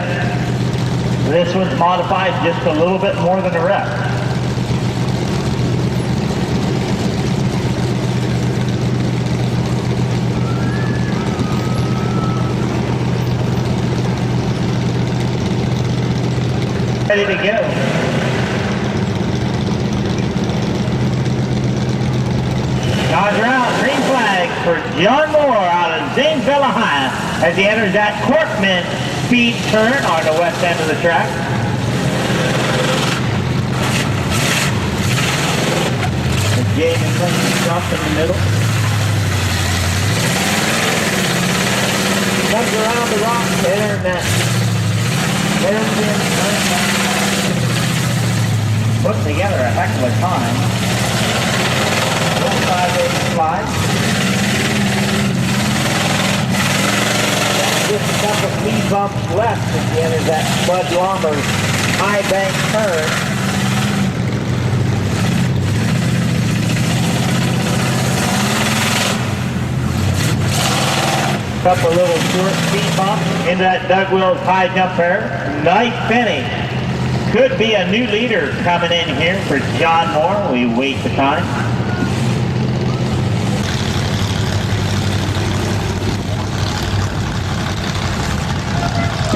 This one's modified just a little bit more than the rest. Ready to go. Dodge around, green flag for John Moore out of Zanesville, Ohio as he enters that Corkman speed turn on the west end of the track. The James jump in the middle. Comes around the rock, entering that put together a heck of a time. Little sideways slide. Just a couple speed bumps left at the end of that Bud Lommers high bank turn. Couple little short speed bumps into that Doug Wills high jump there. Nice finish. Could be a new leader coming in here for John Moore. We wait the time.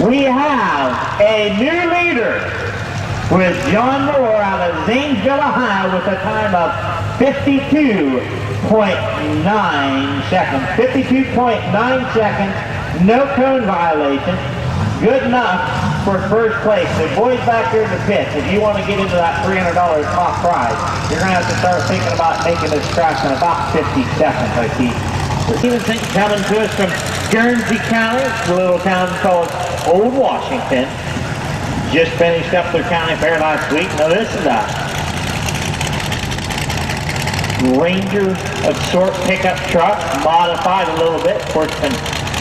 We have a new leader with John Moore out of Zanesville, Ohio with a time of 52.9 seconds. 52.9 seconds, no cone violation. Good enough for first place. The boys back here in the pits, if you want to get into that $300 top prize, you're going to have to start thinking about making this track in about 50 seconds, I see. Stevenson coming to us from Guernsey County, a little town called Old Washington. Just finished up their county fair last week. Now this is a Ranger Sort pickup truck, modified a little bit. Of course, been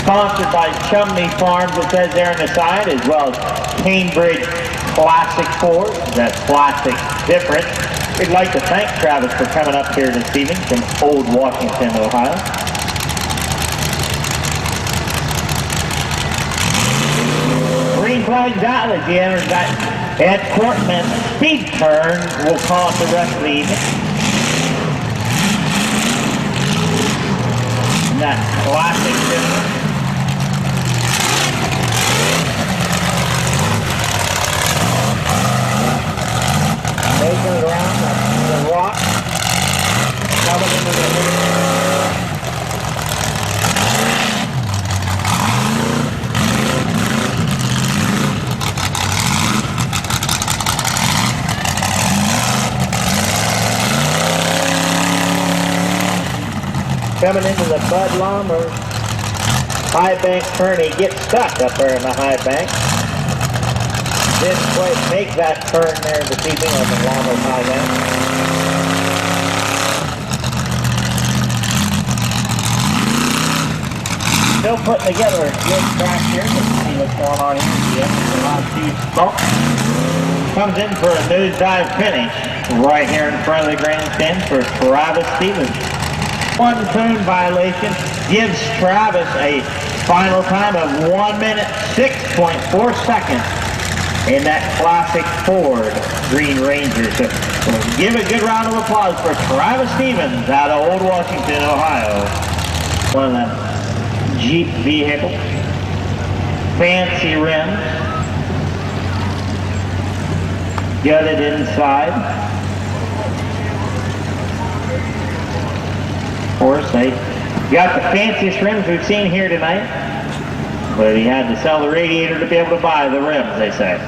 sponsored by Chumney Farms, it says there on the side, as well as Cambridge Classic Ford. That's classic different. We'd like to thank Travis for coming up here this evening from Old Washington, Ohio. Green flag out as he enters that Ed Cortman speed turn. We'll call it the rest of the evening. And that classic difference. Making it around the rock. Coming into the coming into the Bud Lommer high bank turn. He gets stuck up there in the high bank. Didn't quite make that turn there this evening on the Lommer high bank. Still putting together a good track here. Let's see what's going on here. The last few bumps. Comes in for a nosedive finish right here in front of the grandstand for Travis Stevens. One cone violation gives Travis a final time of 1 minute 6.4 seconds in that classic Ford Green Ranger. So we'll give a good round of applause for Travis Stevens out of Old Washington, Ohio. One of them Jeep vehicles. Fancy rims. Gutted inside. Of course, they got the fanciest rims we've seen here tonight, but he had to sell the radiator to be able to buy the rims, they say.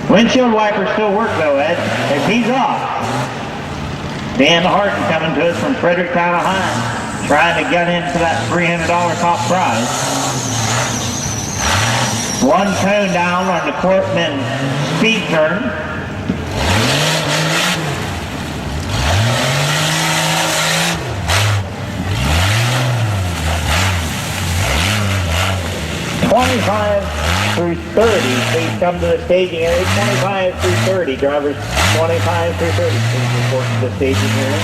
Windshield wipers still work though, Ed. If he's off. Dan Harton coming to us from Fredericktown, Ohio, trying to get into that $300 top prize. One cone down on the Cortman speed turn. 25 through 30, please come to the staging area. 25 through 30, drivers 25 through 30, please report to the staging area.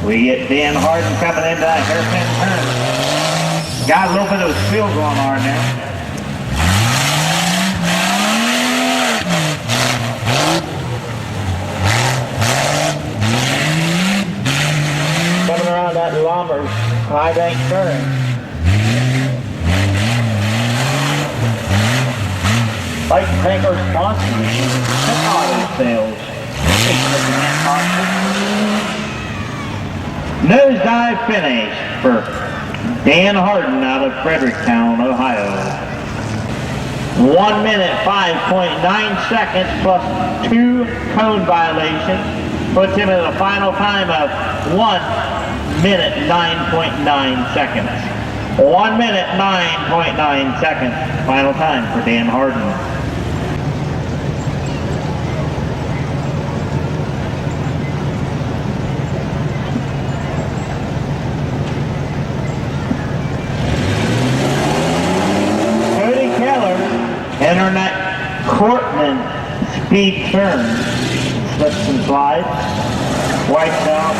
We get Dan Harden coming into that hairpin turn. Got a little bit of a spill going on there. Coming around that Lommer high bank turn. Like to thank our sponsors, auto sales. Nosedive finish for Dan Harden out of Fredericktown, Ohio. 1 minute 5.9 seconds plus 2 cone violations puts him at a final time of 1 minute 9.9 seconds. 1 minute 9.9 seconds final time for Dan Harden. Entering that Cortman speed turn, slips and slides. Wipes out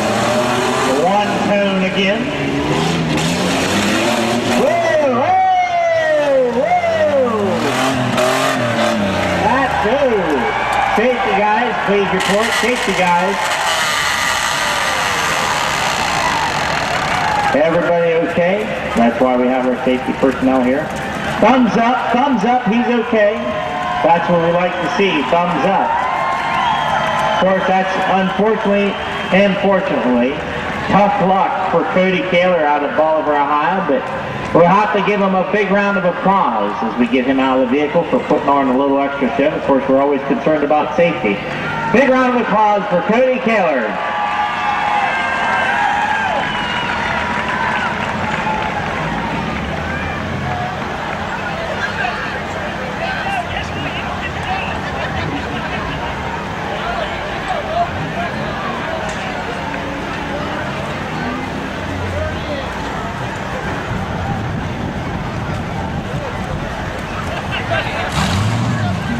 one cone again. Whoa, whoa, whoa! That's good. Safety guys, please report. Safety guys. Everybody okay? That's why we have our safety personnel here. Thumbs up, he's okay. That's what we like to see, thumbs up. Of course, that's unfortunately and fortunately tough luck for Cody Kaler out of Bolivar, Ohio, but we'll have to give him a big round of applause as we get him out of the vehicle for putting on a little extra show. Of course, we're always concerned about safety. Big round of applause for Cody Kaler.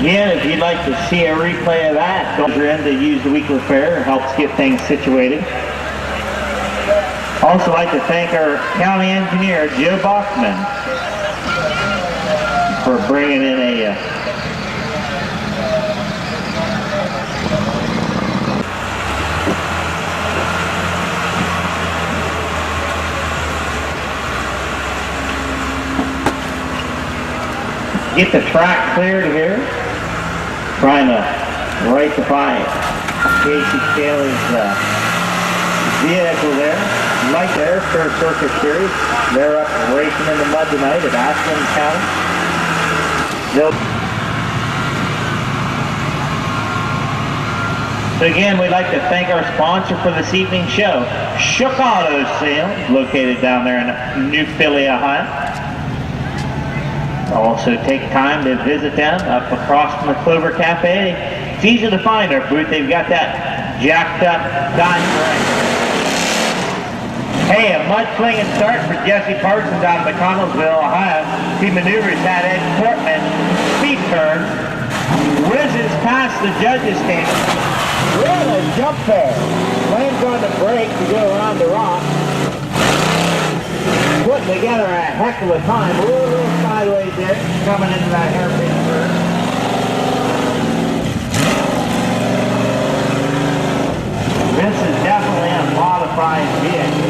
Again, if you'd like to see a replay of that, don't forget to use the weekly fare. It helps get things situated. Also like to thank our county engineer, Joe Bachman, for bringing in a get the track cleared here. Trying to rectify Casey Kelly's vehicle there. Like the Air Fair Circuit Series, they're up racing in the mud tonight at Ashland County. So again, we'd like to thank our sponsor for this evening's show, Shook Auto Sales, located down there in New Philly, Ohio. Also take time to visit them up across from the Clover Cafe. It's easy to find their booth. They've got that jacked up Dodge Ram. Hey, a mudslinging start for Jesse Parsons out of McConnellsville, Ohio. He maneuvers that Ed Portman speed turn. Whizzes past the judges' stand. What a jump there. Lands on the brake to go around the rock. Putting together a heck of a time. A little sideways there, coming into that hairpin turn. This is definitely a modified vehicle.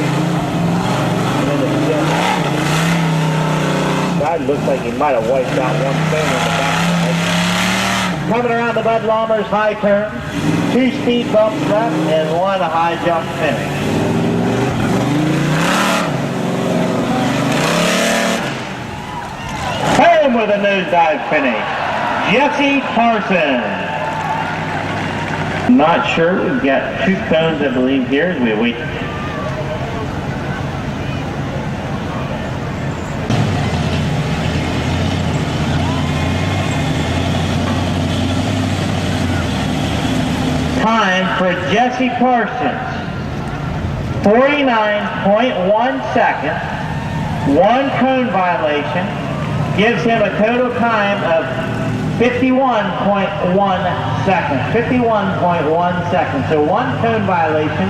Guy looks like he might have wiped out one thing on the backside. Coming around the Bud Lommers high turn, 2 speed bumps left and 1 high jump finish. Home with a nosedive finish, Jesse Parsons. Not sure, we've got 2 cones I believe here as we wait. Time for Jesse Parsons, 49.1 seconds, 1 cone violation. Gives him a total time of 51.1 seconds. 51.1 seconds. So 1 cone violation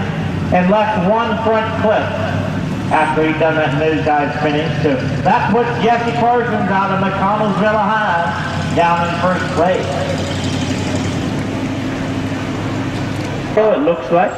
and left 1 front clip after he'd done that nosedive finish. So that puts Jesse Parsons out of McConnellsville, Ohio, down in first place. So it looks like.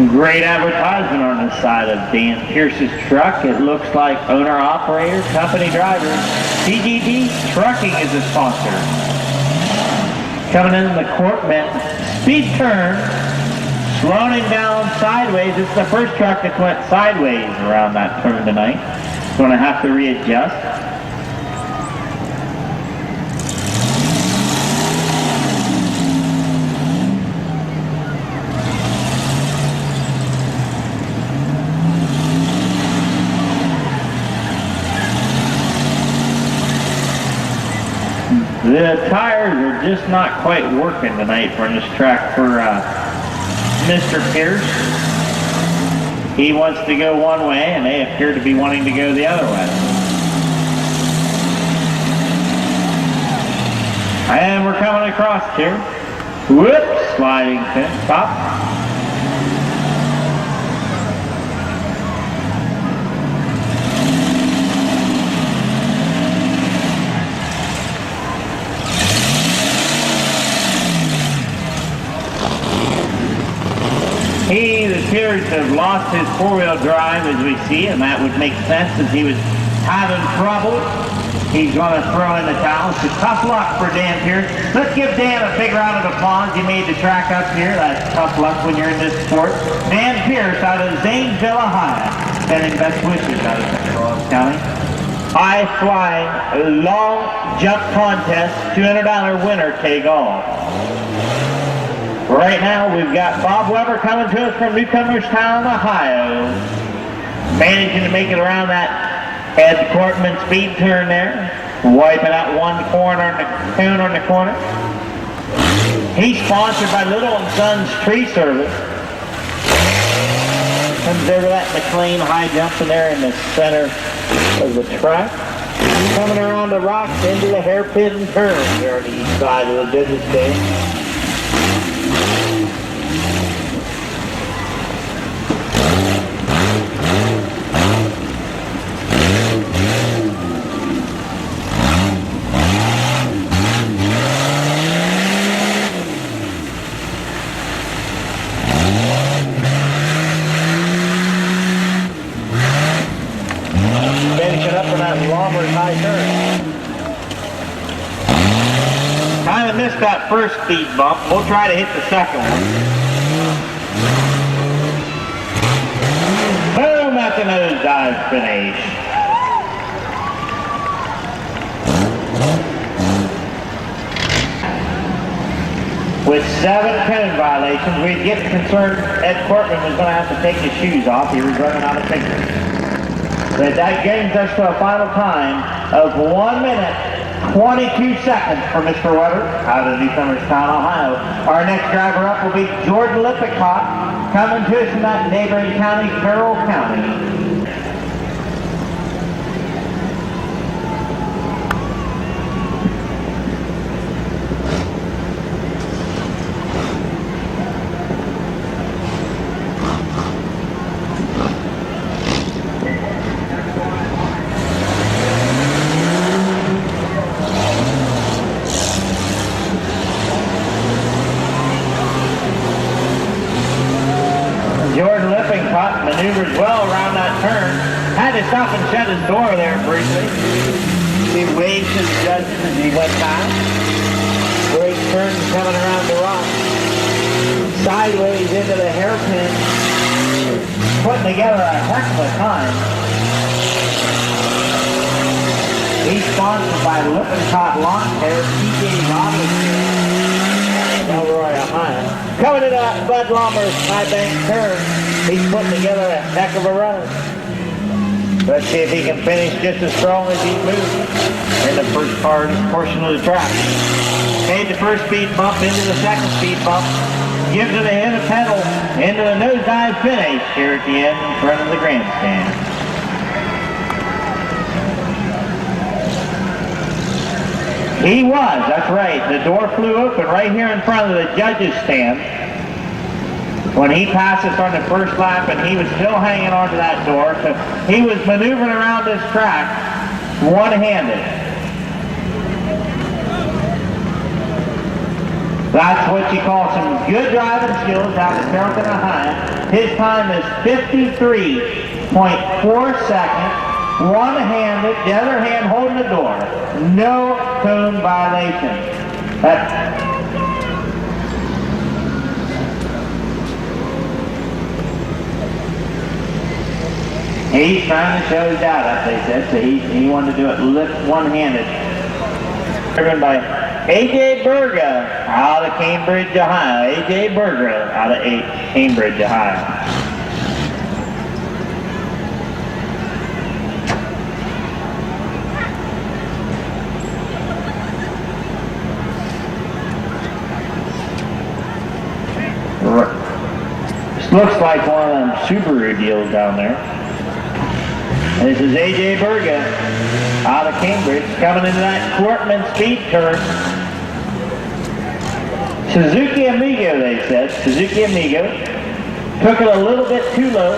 Great advertisement on the side of Dan Pierce's truck. It looks like owner-operator, company driver, CGD Trucking is a sponsor. Coming in the Corpman speed turn, slowing down sideways. It's the first truck that went sideways around that turn tonight. Going to have to readjust. The tires are just not quite working tonight for this track for Mr. Pierce. He wants to go one way, and they appear to be wanting to go the other way. And we're coming across here. Whoops, sliding pit stop. He appears to have lost his four-wheel drive, as we see, and that would make sense as he was having trouble. He's going to throw in the towel. So tough luck for Dan Pierce. Let's give Dan a big round of applause. He made the track up here. That's tough luck when you're in this sport. Dan Pierce out of Zanesville, Ohio. Sending best wishes out of Central County. High-flying, long jump contest, $200 winner take all. Right now, we've got Bob Weber coming to us from Newcomerstown, Ohio. Managing to make it around that Ed Cortman speed turn there. Wiping out one corner on the corner. He's sponsored by Little & Sons Tree Service. Comes over that McLean high jumping there in the center of the track. Coming around the rocks into the hairpin turn here on the east side of the judges stand. Kind of missed that first speed bump. We'll try to hit the second one. Boom, at the nosedive finish. With 7 cone violations, we'd get concerned Ed Cortman was going to have to take his shoes off. He was running out of pictures. But that brings us to a final time of 1 minute 22 seconds for Mr. Weber out of Newcomerstown, Ohio. Our next driver up will be Jordan Lippincott, coming to us from that neighboring county, Carroll County. Maneuvers well around that turn. Had to stop and shut his door there briefly. He waved to the judges as he went past. Great turn coming around the rock. Sideways into the hairpin. Putting together a heck of a time. He's sponsored by Lippincott Lawn Care, TJ Robertson, Elroy, Ohio. Coming into that Bud Lomer's high bank turn. He's putting together a heck of a run. Let's see if he can finish just as strong as he moved in the first portion of the track. Made the first speed bump into the second speed bump. Gives it a hit of pedal into the nosedive finish here at the end in front of the grandstand. He was, that's right. The door flew open right here in front of the judges' stand. When he passed us on the first lap, and he was still hanging onto that door, so he was maneuvering around this track one-handed. That's what you call some good driving skills out of Carrollton, Ohio. His time is 53.4 seconds, one-handed, the other hand holding the door. No cone violation. He's trying to show his data, they said, so he wanted to do it one-handed. Driven by A.J. Berga out of Cambridge, Ohio. A.J. Berga out of Cambridge, Ohio. Looks like one of them Subaru deals down there. And this is AJ Berga out of Cambridge coming into that Cortman speed turn. Suzuki Amigo, they said. Suzuki Amigo. Took it a little bit too low.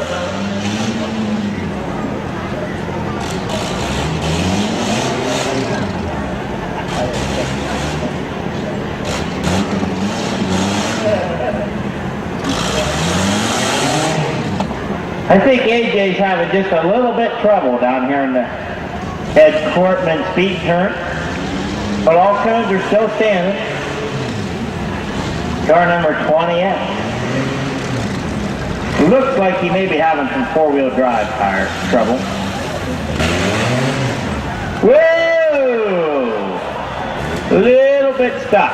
I think AJ's having just a little bit trouble down here in the Ed Cortman speed turn. But all cones are still standing. Car number 20F. Looks like he may be having some four-wheel drive tire trouble. Whoa! A little bit stuck.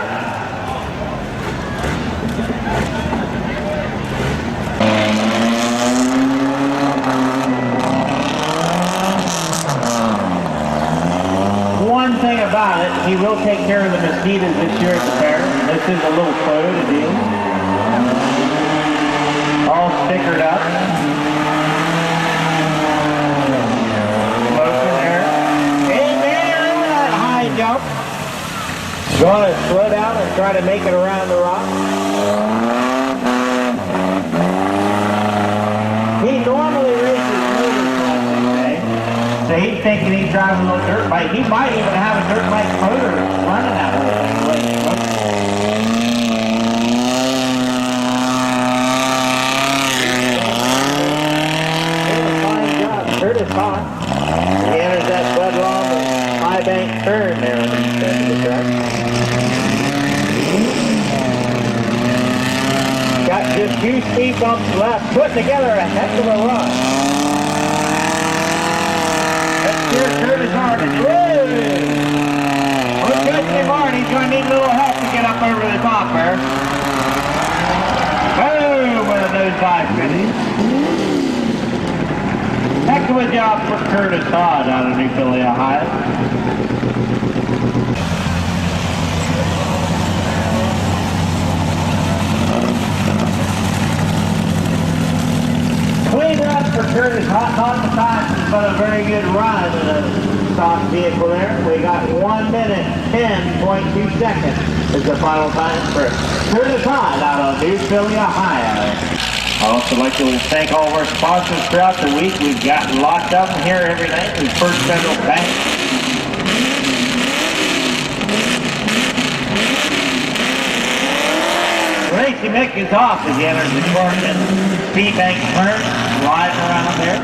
One thing about it, he will take care of the mosquitoes this year at the fair. This is a little photo deal. All stickered up. Smoking there. Hey man, over that high jump. Going to slow down and try to make it around the rock. He normally races motorcycles, so he's thinking he's driving a little dirt bike. He might even have a dirt bike motor running that way. Curtis hot. He enters that Bud Long high bank turn there on the end of the track. Got just two speed bumps left, putting together a heck of a run. Let's steer Curtis hard. Woo! We're catching him hard. He's going to need a little help to get up over the top there. Boom! With a nosedive finish. Heck of a job for Curtis Todd out of New Philly, Ohio. Clean run for Curtis, not the time, but a very good run in a soft vehicle there. We got 1 minute 10.2 seconds is the final time for Curtis Todd out of New Philly, Ohio. I'd also like to thank all of our sponsors throughout the week. We've got locked up here every night with First Federal Bank. Tracy Mick is off as he enters the Cortman speed bank turn, sliding around there.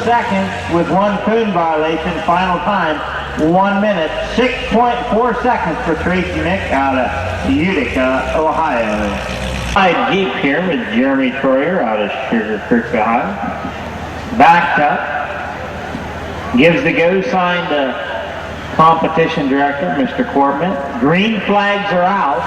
Seconds with one cone violation. Final time 1 minute 6.4 seconds for Tracy Mick out of Utica, Ohio. I Jeep here with Jeremy Troyer out of Sugar Creek, Ohio. Backed up, gives the go sign to competition director Mr. Cortman. Green flags are out.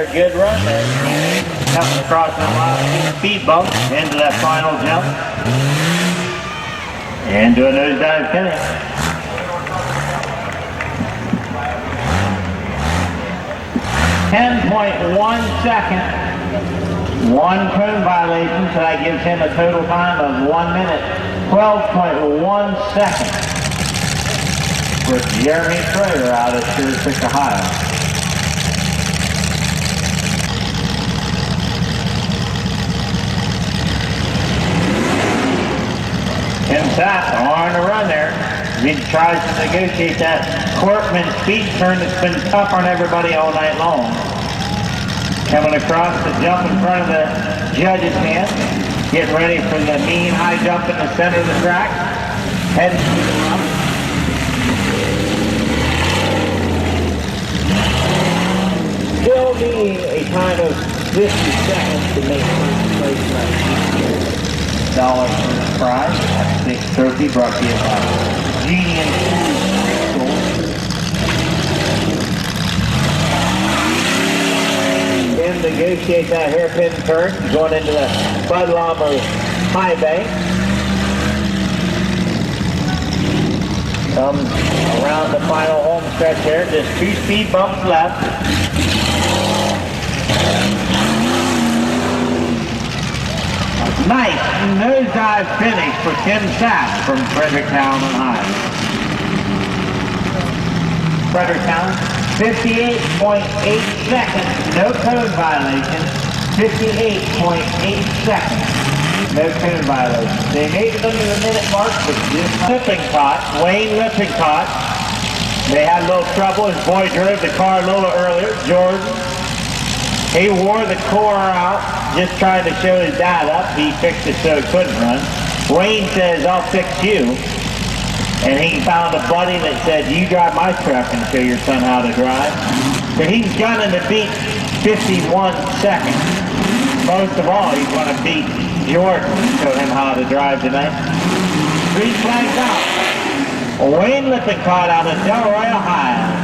another good run there. Coming across the last speed bump into that final jump. And do a nosedive finish. .1 second. One cone violation, so that gives him a total time of 1 minute, 12.1 seconds for Jeremy Schroeder out of Schursvik, Ohio. Tim Sapp on the run there. He tries to negotiate that Corkman speed turn that's been tough on everybody all night long. Coming across the jump in front of the judge's hand. Getting ready for the mean high jump in the center of the track. Heading to the rump. Still needing a time of 50 seconds to make first place $1 for the prize. That's Nick Trophy brought to you by Genie and Tim negotiate that hairpin turn going into the Bud Lommer high bank. Comes around the final home stretch here. Just 2 speed bumps left. Nice nosedive finish for Tim Sapp from Fredericktown, Ohio. Fredericktown, 58.8 seconds, no code violation. 58.8 seconds, no code violation. They made it under the minute mark, but just Lippincott, Wayne Lippincott. They had a little trouble. His boy drove the car a little earlier, Jordan. He wore the core out, just trying to show his dad up. He fixed it so he couldn't run. Wayne says, I'll fix you. And he found a buddy that said, you drive my truck and show your son how to drive. So he's gunning to beat 51 seconds. Most of all, he's going to beat Jordan and show him how to drive tonight. 3 flags out. Wayne Lippincott out of Delroy, Ohio.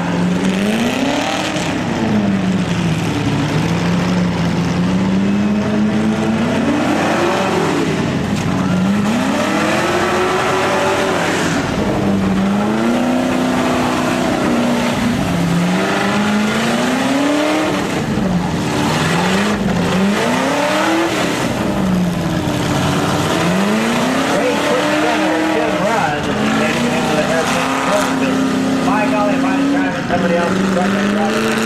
Somebody else is running rather than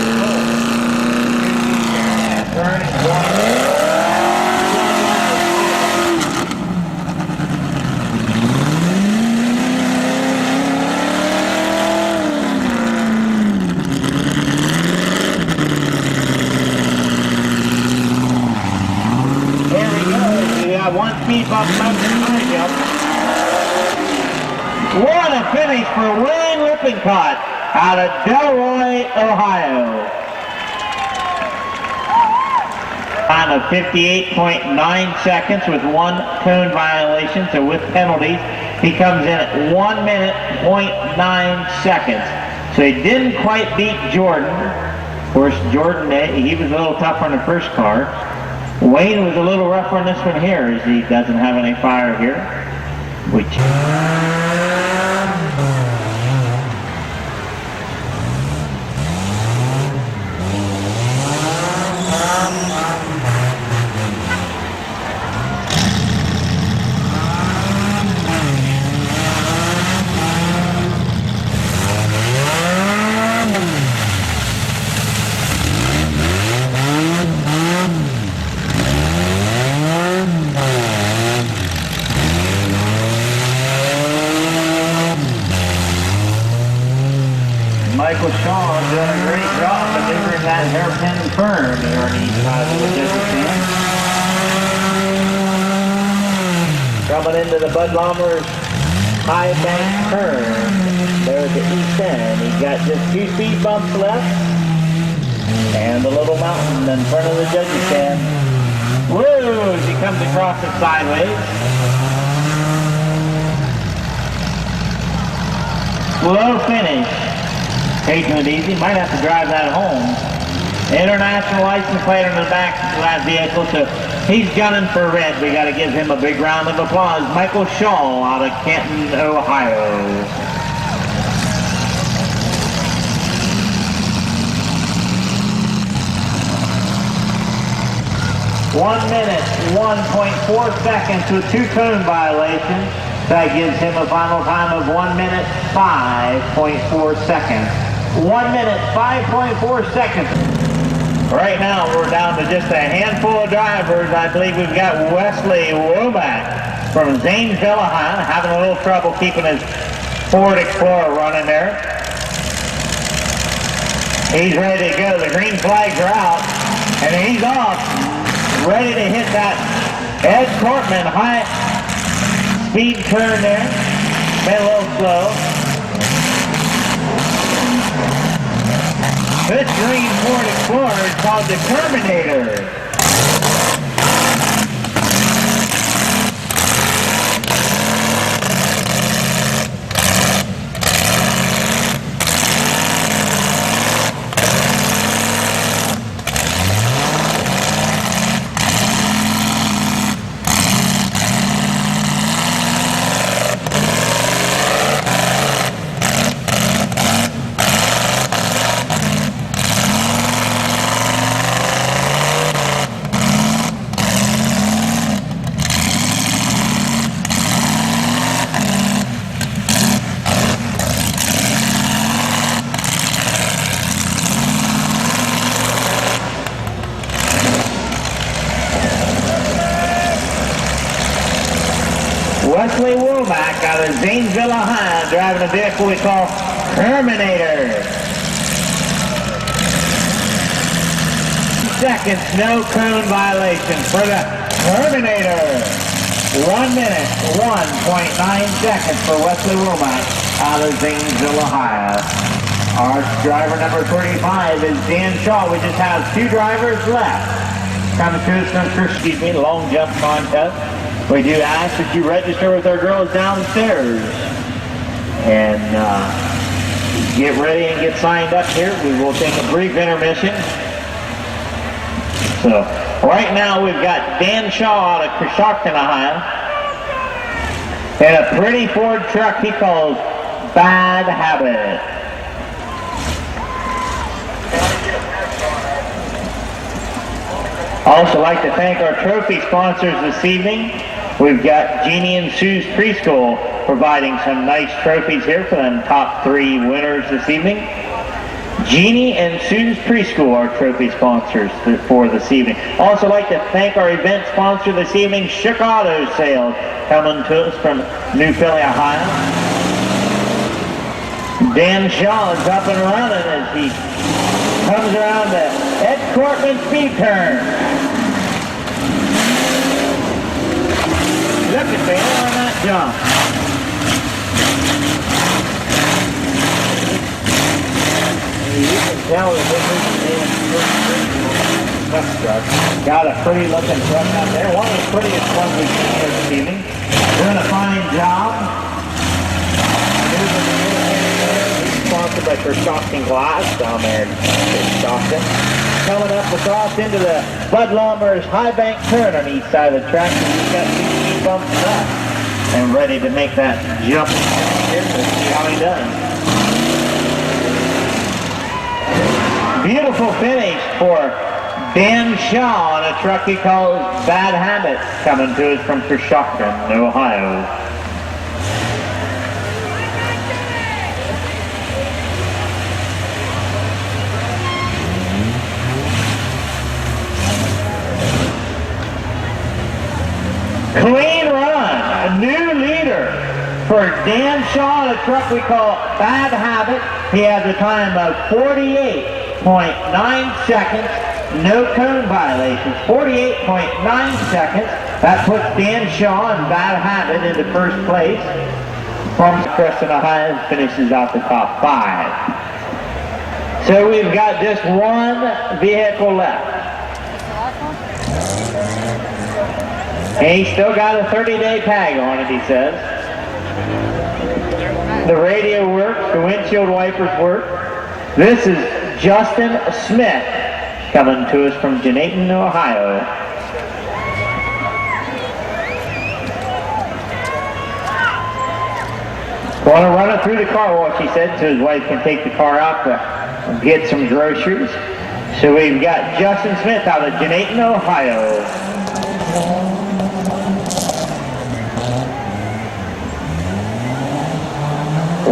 turn and there we go. We got 1 speed bump left in high jump. What a finish for Wayne Lippincott out of Delroy, Ohio. Time of 58.9 seconds with 1 cone violation, so with penalties, he comes in at 1 minute, 0.9 seconds. So he didn't quite beat Jordan. Of course, Jordan, he was a little tougher on the first car. Wayne was a little rougher on this one here, as he doesn't have any fire here, which... Michael Shaw doing a great job maneuvering that hairpin turn here on each side of the distance. Coming into the Bud Lommer's high bank turn there at the east end. He's got just 2 speed bumps left and the little mountain in front of the judge's stand. Woo! As he comes across it sideways. Slow finish. Taking it easy, might have to drive that home. International license plate on the back of that vehicle, so he's gunning for red. We got to give him a big round of applause. Michael Shaw out of Canton, Ohio. 1 minute, 1.4 seconds with 2 cone violations. That gives him a final time of 1 minute, 5.4 seconds. 1 minute, 5.4 seconds. Right now, we're down to just a handful of drivers. I believe we've got Wesley Womack from Zanesville, Ohio, having a little trouble keeping his Ford Explorer running there. He's ready to go. The green flags are out, and he's off, ready to hit that Ed Cortman high speed turn there. Been a little slow. This green Ford Explorer is called the Terminator. Wesley Womack out of Zanesville, Ohio, driving a vehicle we call Terminator. Seconds, no cone violation for the Terminator. 1 minute, 1.9 seconds for Wesley Womack out of Zanesville, Ohio. Our driver number 35 is Dan Shaw. We just have 2 drivers left. Coming to us from, long jump contest. We do ask that you register with our girls downstairs and get ready and get signed up here. We will take a brief intermission. So right now we've got Dan Shaw out of Coshocton, Ohio, and a pretty Ford truck he calls Bad Habit. Also like to thank our trophy sponsors this evening. We've got Jeannie and Sue's Preschool providing some nice trophies here for them top 3 winners this evening. Jeannie and Sue's Preschool are trophy sponsors for this evening. Also like to thank our event sponsor this evening, Shook Auto Sales, coming to us from New Philly, Ohio. Dan Shaw is up and running as he comes around the Ed Cortman speed turn. Look at me on that jump. You can tell that this is a truck. Got a pretty looking truck out there. One of the prettiest ones we've seen here this evening. Doing a fine job. Sponsored by Coshocton Glass down there in Coshocton. Coming up across into the Bud Lawnmower's high bank turn on the east side of the track. And he's got 2 bumps up and ready to make that jump. Let's see how he does. Beautiful finish for Dan Shaw on a truck he calls Bad Habit, coming to us from Coshocton, Ohio. Clean run, a new leader for Dan Shaw, a truck we call Bad Habit. He has a time of 48.9 seconds, no cone violations, 48.9 seconds. That puts Dan Shaw and Bad Habit into first place. From Crescent, Ohio, finishes out the top 5. So we've got just 1 vehicle left. And he's still got a 30-day tag on it, he says. The radio works, the windshield wipers work. This is Justin Smith coming to us from Janayton, Ohio. Want to run it through the car wash, he said, so his wife can take the car out to get some groceries. So we've got Justin Smith out of Janayton, Ohio.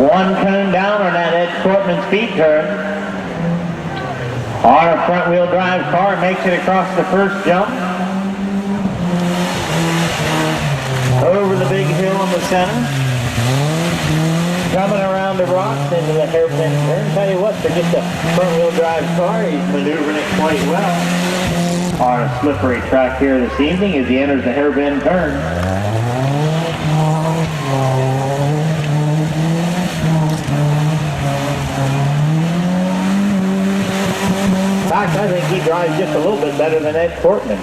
One cone down on that Ed Cortman speed turn. On a front wheel drive car, makes it across the first jump. Over the big hill in the center. Coming around the rocks into the hairpin turn. Tell you what, for just a front wheel drive car, he's maneuvering it quite well. On a slippery track here this evening as he enters the hairpin turn. In fact, I think he drives just a little bit better than Ed Cortman.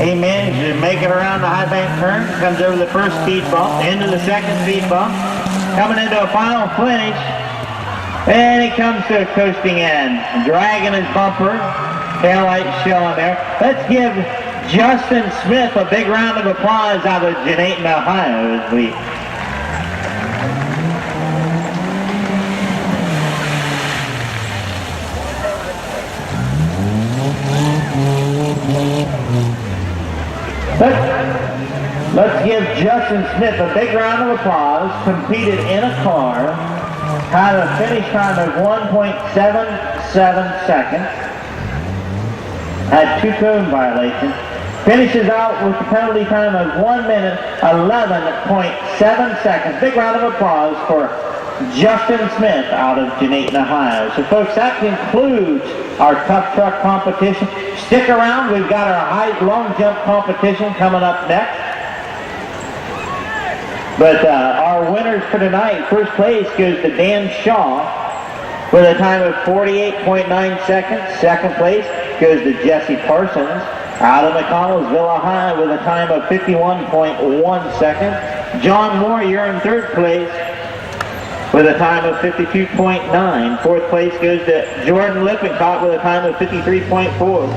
He managed to make it around the high bank turn, comes over the first speed bump, into the second speed bump, coming into a final finish, and he comes to a coasting end, dragging his bumper, taillight showing there. Let's give Justin Smith a big round of applause out of Janayton, Ohio as we Let's give Justin Smith a big round of applause. Competed in a car. Had a finish time of 1.77 seconds. Had 2 cone violations. Finishes out with a penalty time of 1 minute, 11.7 seconds. Big round of applause for Justin Smith out of Janayton, Ohio. So folks, that concludes our tough truck competition. Stick around, we've got our long jump competition coming up next. But our winners for tonight, first place goes to Dan Shaw with a time of 48.9 seconds. Second place goes to Jesse Parsons out of McConnellsville, Ohio with a time of 51.1 seconds. John Moore, you're in third place with a time of 52.9. Fourth place goes to Jordan Lippincott with a time of 53.4.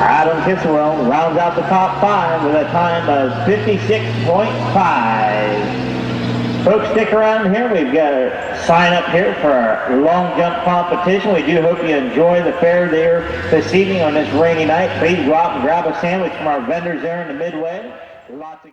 Adam Kisswell rounds out the top 5 with a time of 56.5. Folks, stick around here. We've got a sign up here for our long jump competition. We do hope you enjoy the fair there this evening on this rainy night. Please go out and grab a sandwich from our vendors there in the Midway. Lots of